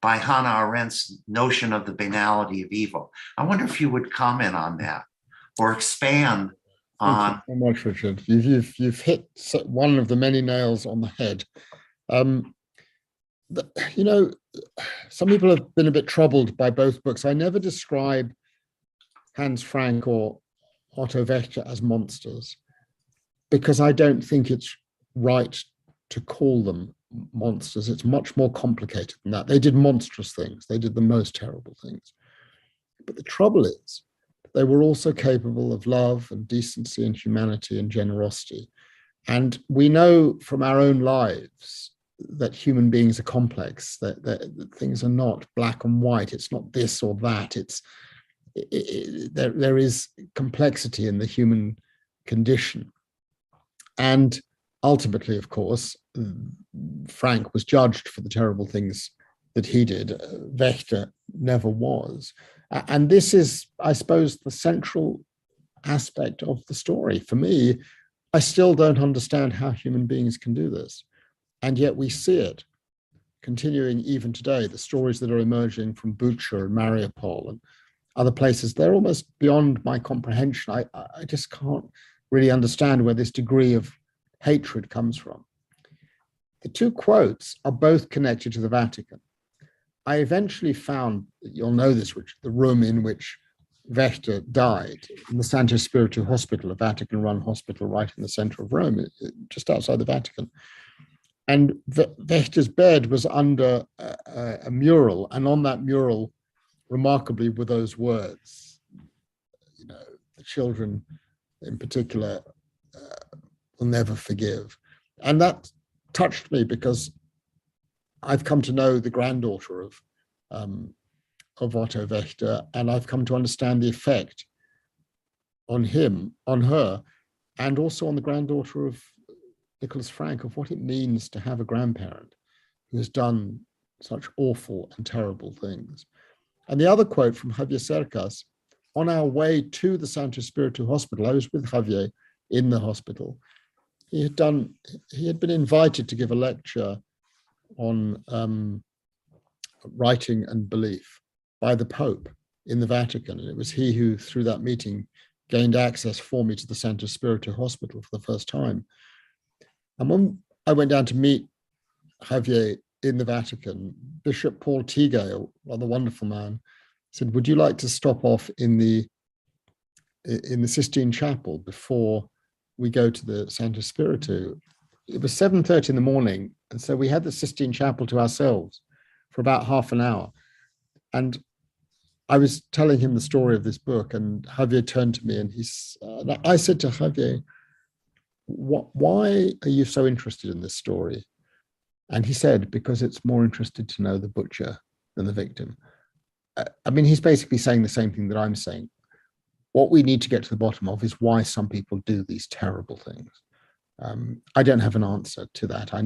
by Hannah Arendt's notion of the banality of evil. I wonder if you would comment on that or expand on. Thank you so much, Richard. You've hit one of the many nails on the head. You know, some people have been a bit troubled by both books. I never describe Hans Frank or Otto Wächter as monsters because I don't think it's right to call them monsters. It's much more complicated than that. They did monstrous things. They did the most terrible things. But the trouble is, they were also capable of love and decency and humanity and generosity. And we know from our own lives that human beings are complex, that things are not black and white. It's not this or that. There is complexity in the human condition. And ultimately, of course, Frank was judged for the terrible things that he did. Wächter never was. And this is, I suppose, the central aspect of the story. For me, I still don't understand how human beings can do this. And yet we see it continuing even today. The stories that are emerging from Bucha and Mariupol and other places, they're almost beyond my comprehension. I just can't really understand where this degree of hatred comes from. The two quotes are both connected to the Vatican. I eventually found, you'll know this, Richard, the room in which Wächter died in the Santo Spiritu Hospital, a Vatican-run hospital right in the center of Rome, just outside the Vatican. And Wächter's bed was under a mural, and on that mural, remarkably, were those words, you know, the children in particular will never forgive. And that touched me because I've come to know the granddaughter of Otto Wächter, and I've come to understand the effect on him, on her, and also on the granddaughter of Nicholas Frank, of what it means to have a grandparent who has done such awful and terrible things. And the other quote from Javier Cercas, on our way to the Santo Espiritu Hospital, I was with Javier in the hospital. He had been invited to give a lecture on writing and belief by the Pope in the Vatican. And it was he who, through that meeting, gained access for me to the Santo Espiritu Hospital for the first time. And when I went down to meet Javier in the Vatican, Bishop Paul Tigay, a rather wonderful man, said, would you like to stop off in the Sistine Chapel before we go to the Santo Espiritu? It was 7:30 in the morning, and so we had the Sistine Chapel to ourselves for about half an hour. And I was telling him the story of this book, and Javier turned to me and I said to Javier, why are you so interested in this story? And he said, because it's more interested to know the butcher than the victim. I mean, he's basically saying the same thing that I'm saying. What we need to get to the bottom of is why some people do these terrible things. I don't have an answer to that. I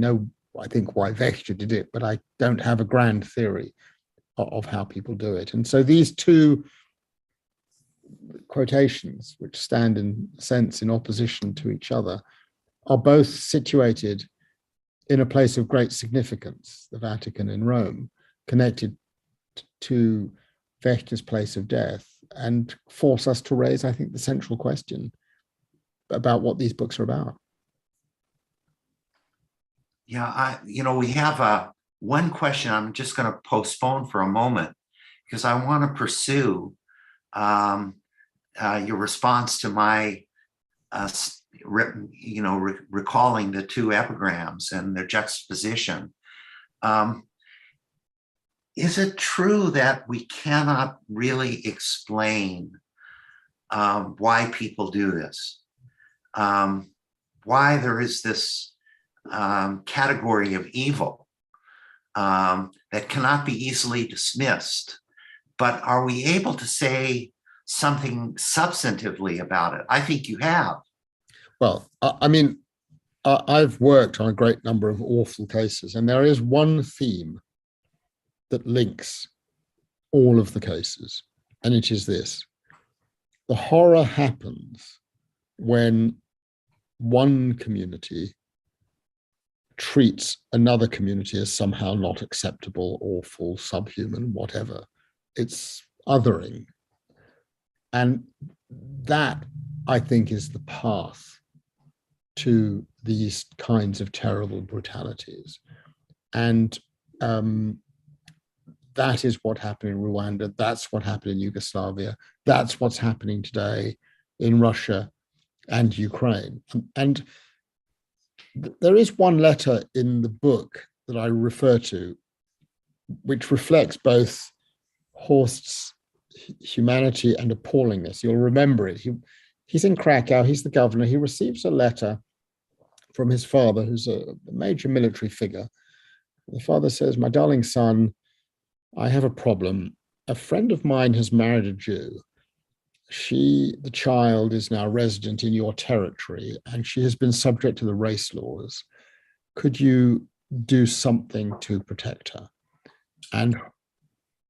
think why Wächter did it, but I don't have a grand theory of how people do it. And so these two quotations, which stand in a sense in opposition to each other, are both situated in a place of great significance, the Vatican in Rome, connected to Wächter's place of death, and force us to raise, I think, the central question about what these books are about. Yeah, we have one question I'm just going to postpone for a moment because I want to pursue your response to my, recalling the two epigrams and their juxtaposition. Is it true that we cannot really explain why people do this? Why there is this category of evil that cannot be easily dismissed, but are we able to say something substantively about it? I think you have. Well, I've worked on a great number of awful cases, and there is one theme that links all of the cases, and it is this: the horror happens when one community treats another community as somehow not acceptable, awful, subhuman, whatever. It's othering. And that, I think, is the path to these kinds of terrible brutalities. And that is what happened in Rwanda. That's what happened in Yugoslavia. That's what's happening today in Russia and Ukraine. And there is one letter in the book that I refer to, which reflects both Horst's humanity and appallingness. You'll remember it. He's in Krakow. He's the governor. He receives a letter from his father, who's a major military figure. The father says, "My darling son, I have a problem. A friend of mine has married a Jew. The child is now resident in your territory, and she has been subject to the race laws. Could you do something to protect her?" And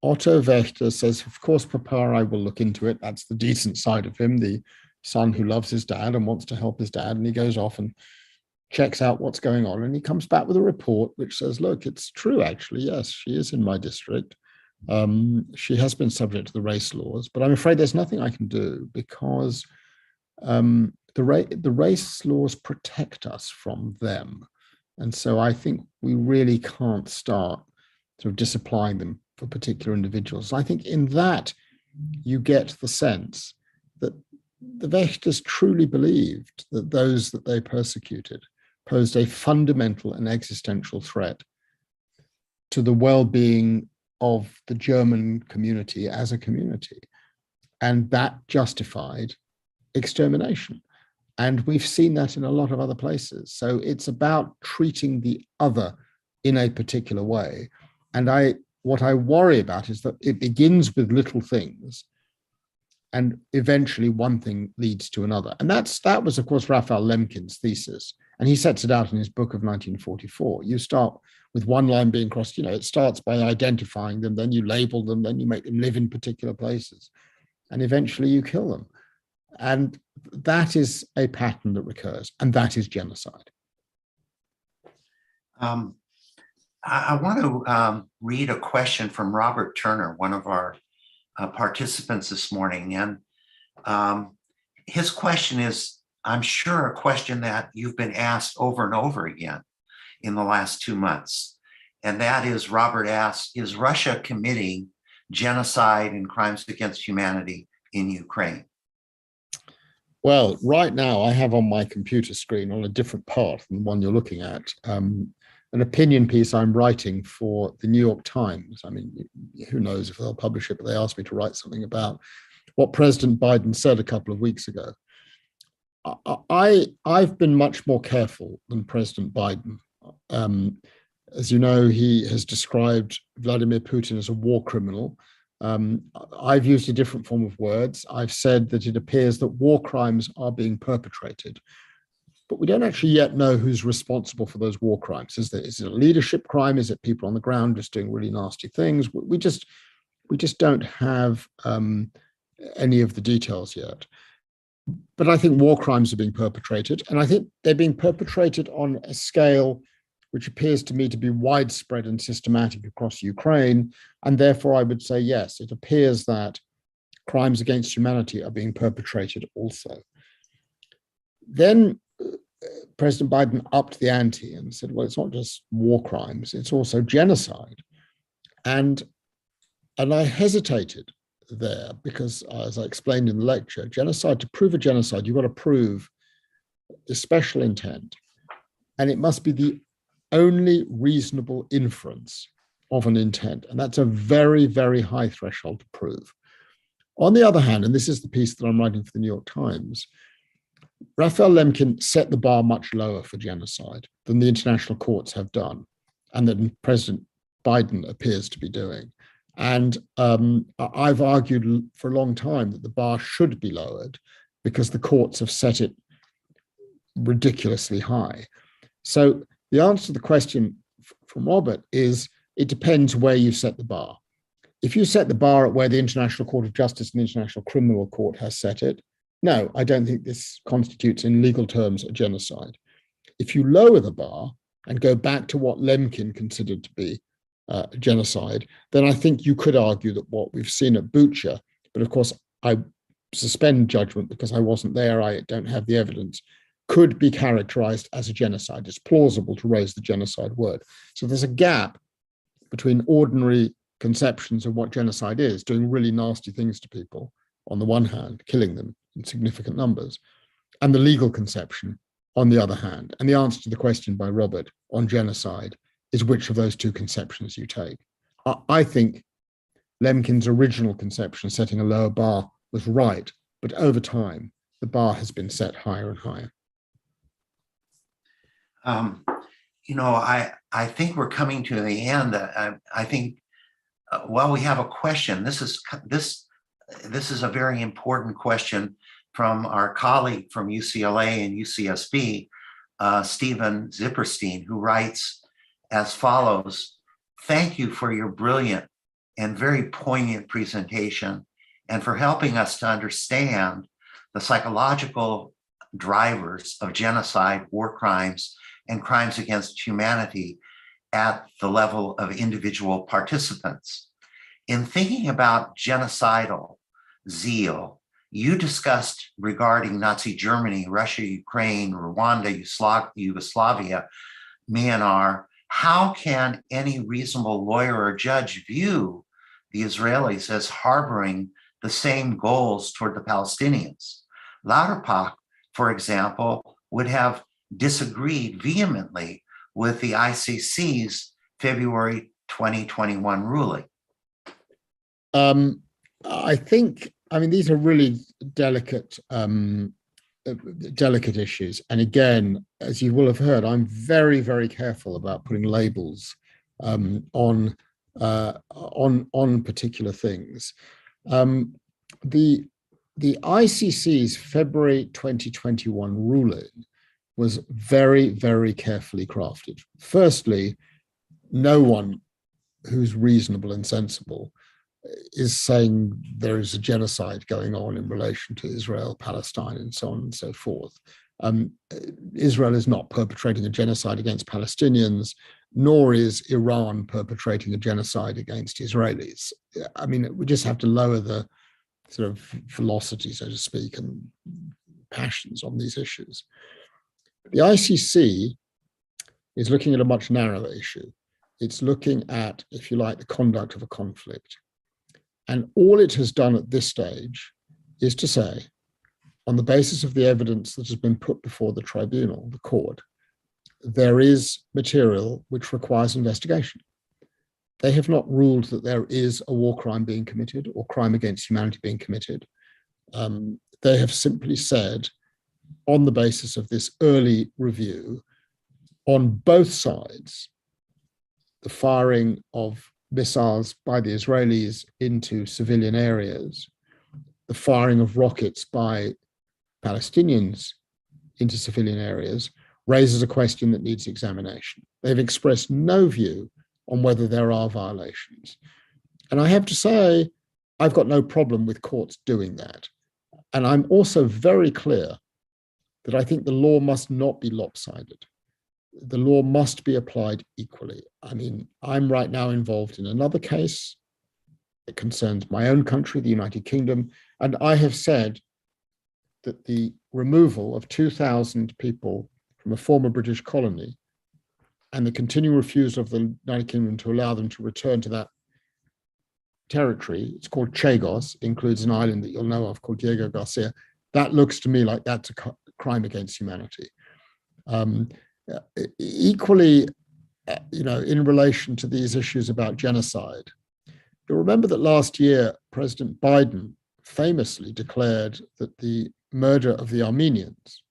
Otto Wächter says, "Of course, Papa, I will look into it." That's the decent side of him, the son who loves his dad and wants to help his dad. And he goes off and checks out what's going on. And he comes back with a report which says, look, it's true, actually. Yes, she is in my district. She has been subject to the race laws, but I'm afraid there's nothing I can do because the race laws protect us from them. And so I think we really can't start sort of disapplying them for particular individuals. I think in that you get the sense that the Wächters truly believed that those that they persecuted posed a fundamental and existential threat to the well-being of the German community as a community. And that justified extermination. And we've seen that in a lot of other places. So it's about treating the other in a particular way. And what I worry about is that it begins with little things, And eventually one thing leads to another. And that was, of course, Raphael Lemkin's thesis. And he sets it out in his book of 1944. You start with one line being crossed, it starts by identifying them, then you label them, then you make them live in particular places, and eventually you kill them. And that is a pattern that recurs, and that is genocide. I want to read a question from Robert Turner, one of our participants this morning. And his question is, I'm sure, a question that you've been asked over and over again in the last 2 months. And that is, Robert asks, is Russia committing genocide and crimes against humanity in Ukraine? Well, right now I have on my computer screen, on a different part than the one you're looking at, an opinion piece I'm writing for the New York Times. I mean, who knows if they'll publish it, but they asked me to write something about what President Biden said a couple of weeks ago. I've been much more careful than President Biden. As you know, he has described Vladimir Putin as a war criminal. I've used a different form of words. I've said that it appears that war crimes are being perpetrated, but we don't actually yet know who's responsible for those war crimes. Is it a leadership crime? Is it people on the ground just doing really nasty things? We just don't have any of the details yet. But I think war crimes are being perpetrated, and I think they're being perpetrated on a scale which appears to me to be widespread and systematic across Ukraine. And therefore, I would say, yes, it appears that crimes against humanity are being perpetrated also. Then President Biden upped the ante and said, well, it's not just war crimes, it's also genocide. And I hesitated there because, as I explained in the lecture, genocide, to prove a genocide, you've got to prove the special intent. And it must be the only reasonable inference of an intent. And that's a very, very high threshold to prove. On the other hand, and this is the piece that I'm writing for the New York Times, Raphael Lemkin set the bar much lower for genocide than the international courts have done, and that President Biden appears to be doing. And I've argued for a long time that the bar should be lowered because the courts have set it ridiculously high. So the answer to the question from Robert is, it depends where you set the bar. If you set the bar at where the International Court of Justice and the International Criminal Court has set it, no, I don't think this constitutes in legal terms a genocide. If you lower the bar and go back to what Lemkin considered to be genocide, then I think you could argue that what we've seen at Bucha, but of course I suspend judgment because I wasn't there, I don't have the evidence, could be characterized as a genocide. It's plausible to raise the genocide word. So there's a gap between ordinary conceptions of what genocide is, doing really nasty things to people on the one hand, killing them in significant numbers, and the legal conception on the other hand. And the answer to the question by Robert on genocide is which of those two conceptions you take. I think Lemkin's original conception, setting a lower bar, was right, but over time, the bar has been set higher and higher. I think we're coming to the end. I think, well, we have a question. This is a very important question from our colleague from UCLA and UCSB, Stephen Zipperstein, who writes as follows: thank you for your brilliant and very poignant presentation and for helping us to understand the psychological drivers of genocide, war crimes, and crimes against humanity at the level of individual participants. In thinking about genocidal zeal, you discussed regarding Nazi Germany, Russia, Ukraine, Rwanda, Yugoslavia, Myanmar, how can any reasonable lawyer or judge view the Israelis as harboring the same goals toward the Palestinians? Lauterbach, for example, would have disagreed vehemently with the ICC's February 2021 ruling. These are really delicate issues. And again, as you will have heard, I'm very, very careful about putting labels on particular things. the ICC's February 2021 ruling was very, very carefully crafted. Firstly, no one who's reasonable and sensible is saying there is a genocide going on in relation to Israel, Palestine, and so on and so forth. Israel is not perpetrating a genocide against Palestinians, nor is Iran perpetrating a genocide against Israelis. I mean, we just have to lower the sort of velocity, so to speak, and passions on these issues. The ICC is looking at a much narrower issue. It's looking at, if you like, the conduct of a conflict. And all it has done at this stage is to say, on the basis of the evidence that has been put before the tribunal, the court, there is material which requires investigation. They have not ruled that there is a war crime being committed or crime against humanity being committed. They have simply said, on the basis of this early review, on both sides, the firing of missiles by the Israelis into civilian areas, the firing of rockets by Palestinians into civilian areas, raises a question that needs examination. They've expressed no view on whether there are violations. And I have to say, I've got no problem with courts doing that. And I'm also very clear that I think the law must not be lopsided. The law must be applied equally. I mean, I'm right now involved in another case that concerns my own country, the United Kingdom, and I have said that the removal of 2,000 people from a former British colony and the continuing refusal of the United Kingdom to allow them to return to that territory, it's called Chagos, includes an island that you'll know of called Diego Garcia, that looks to me like that's a crime against humanity. Equally, in relation to these issues about genocide, you'll remember that last year, President Biden famously declared that the murder of the Armenians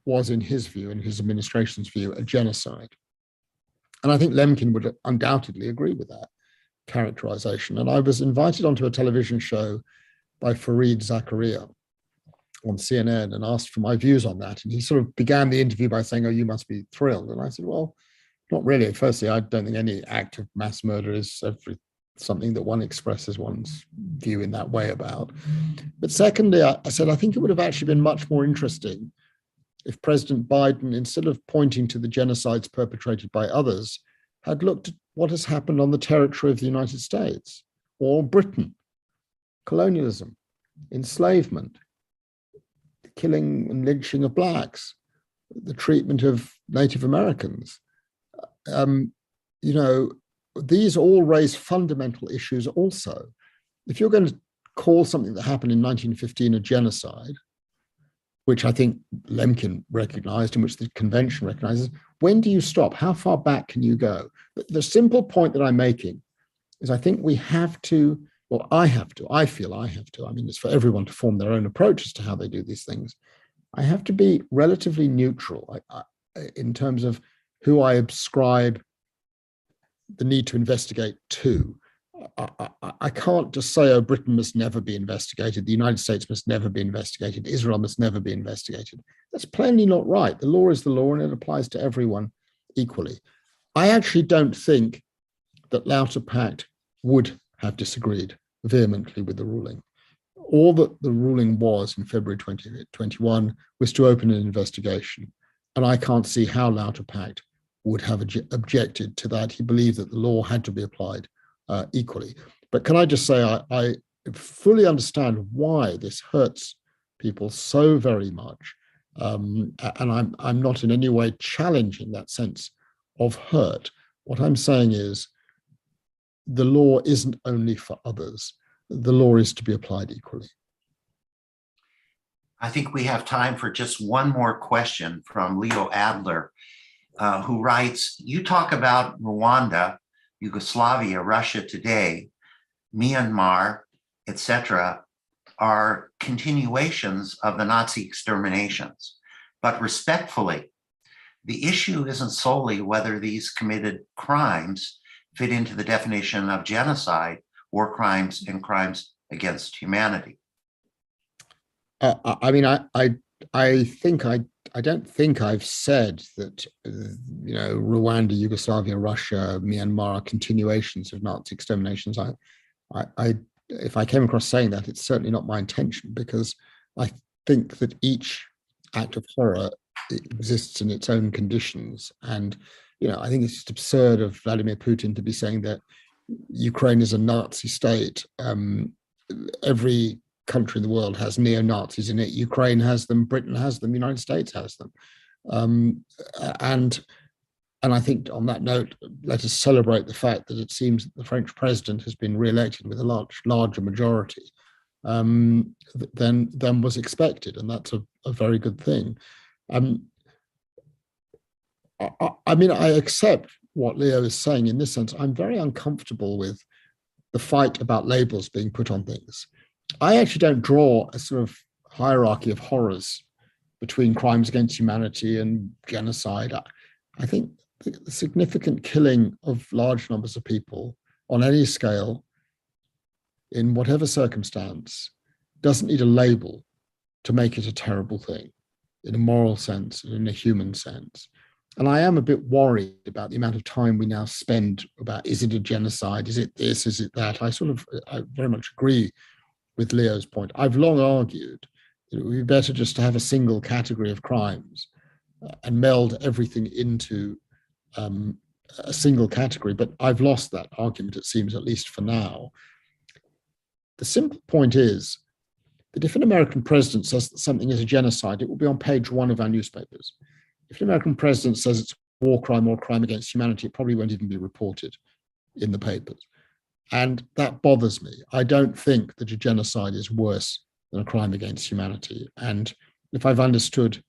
was, in his view, in his administration's view, a genocide. And I think Lemkin would undoubtedly agree with that characterization. And I was invited onto a television show by Fareed Zakaria on CNN and asked for my views on that. And he sort of began the interview by saying, "Oh, you must be thrilled." And I said, "Well, not really. Firstly, I don't think any act of mass murder is something that one expresses one's view in that way about. But secondly, I said, I think it would have actually been much more interesting if President Biden, instead of pointing to the genocides perpetrated by others, had looked at what has happened on the territory of the United States or Britain: colonialism, enslavement, the killing and lynching of blacks, the treatment of Native Americans. These all raise fundamental issues also. If you're going to call something that happened in 1915 a genocide, which I think Lemkin recognized and which the convention recognizes, when do you stop? How far back can you go? But the simple point that I'm making is I think we have to, well, I feel I have to, I mean, it's for everyone to form their own approaches to how they do these things. I have to be relatively neutral in terms of who I ascribe the need to investigate to. I can't just say, oh, Britain must never be investigated, the United States must never be investigated, Israel must never be investigated. That's plainly not right. The law is the law and it applies to everyone equally. I actually don't think that Lauter Pact would have disagreed vehemently with the ruling. All that the ruling was in February 2021 was to open an investigation. And I can't see how Lauter Pact would have objected to that. He believed that the law had to be applied equally. But can I just say, I fully understand why this hurts people so very much. And I'm not in any way challenging that sense of hurt. What I'm saying is the law isn't only for others. The law is to be applied equally. I think we have time for just one more question from Leo Adler, who writes, you talk about Rwanda, Yugoslavia, Russia today, Myanmar, etc., are continuations of the Nazi exterminations. But respectfully, the issue isn't solely whether these committed crimes fit into the definition of genocide, war crimes, and crimes against humanity. I mean, I think I don't think I've said that Rwanda, Yugoslavia, Russia, Myanmar are continuations of Nazi exterminations. I if I came across saying that, it's certainly not my intention, because I think that each act of horror exists in its own conditions. And I think it's just absurd of Vladimir Putin to be saying that Ukraine is a Nazi state. Every country in the world has neo-Nazis in it. Ukraine has them, Britain has them, the United States has them. Um, and I think on that note, let us celebrate the fact that it seems that the French president has been re-elected with a larger majority than was expected, and that's a very good thing. I mean, I accept what Leo is saying in this sense. I'm very uncomfortable with the fight about labels being put on things. I actually don't draw a sort of hierarchy of horrors between crimes against humanity and genocide. I think the significant killing of large numbers of people on any scale, in whatever circumstance, doesn't need a label to make it a terrible thing in a moral sense and in a human sense. And I am a bit worried about the amount of time we now spend about, is it a genocide? Is it this? Is it that? I very much agree with Leo's point. I've long argued it would be better just to have a single category of crimes and meld everything into a single category. But I've lost that argument, it seems, at least for now. The simple point is that if an American president says that something is a genocide, it will be on page 1 of our newspapers. If an American president says it's war crime or crime against humanity, it probably won't even be reported in the papers. And that bothers me. I don't think that a genocide is worse than a crime against humanity. And if I've understood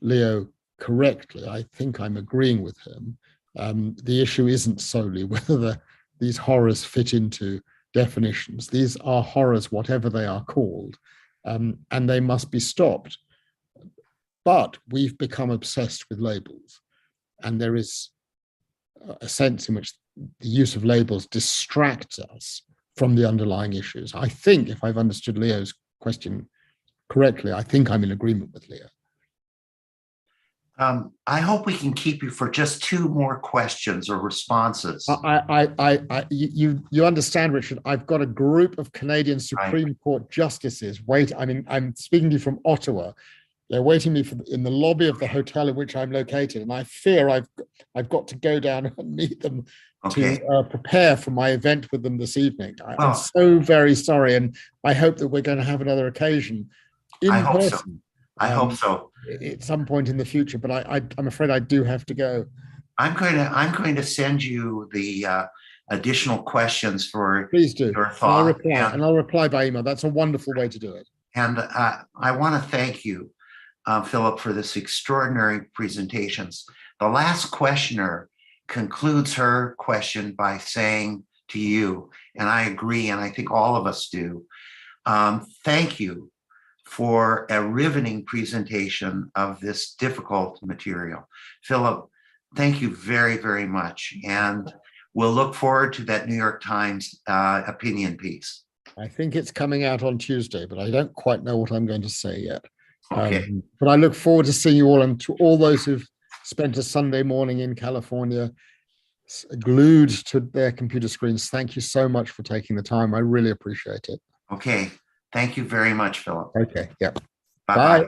Leo correctly, I think I'm agreeing with him. The issue isn't solely whether these horrors fit into definitions. These are horrors, whatever they are called, and they must be stopped. But we've become obsessed with labels, and there is a sense in which the use of labels distracts us from the underlying issues. I think, if I've understood Leo's question correctly, I think I'm in agreement with Leo. I hope we can keep you for just 2 more questions or responses. You understand, Richard, I've got a group of Canadian Supreme Court justices I'm speaking to you from Ottawa. They're waiting me in the lobby of the hotel in which I'm located, and I fear I've got to go down and meet them to prepare for my event with them this evening. I'm so very sorry, and I hope that we're going to have another occasion in person. I hope so. At some point in the future, but I'm afraid I do have to go. I'm going to send you the additional questions for Please do. Your thought. I'll reply by email. That's a wonderful way to do it. And I want to thank you, Philip, for this extraordinary presentations. The last questioner concludes her question by saying to you, and I agree, and I think all of us do, thank you for a riveting presentation of this difficult material. Philip, thank you very, very much. And we'll look forward to that New York Times opinion piece. I think it's coming out on Tuesday, but I don't quite know what I'm going to say yet. Okay. But I look forward to seeing you all, and to all those who've spent a Sunday morning in California glued to their computer screens. Thank you so much for taking the time. I really appreciate it. Okay. Thank you very much, Philip. Okay. Yeah. Bye-bye. Bye.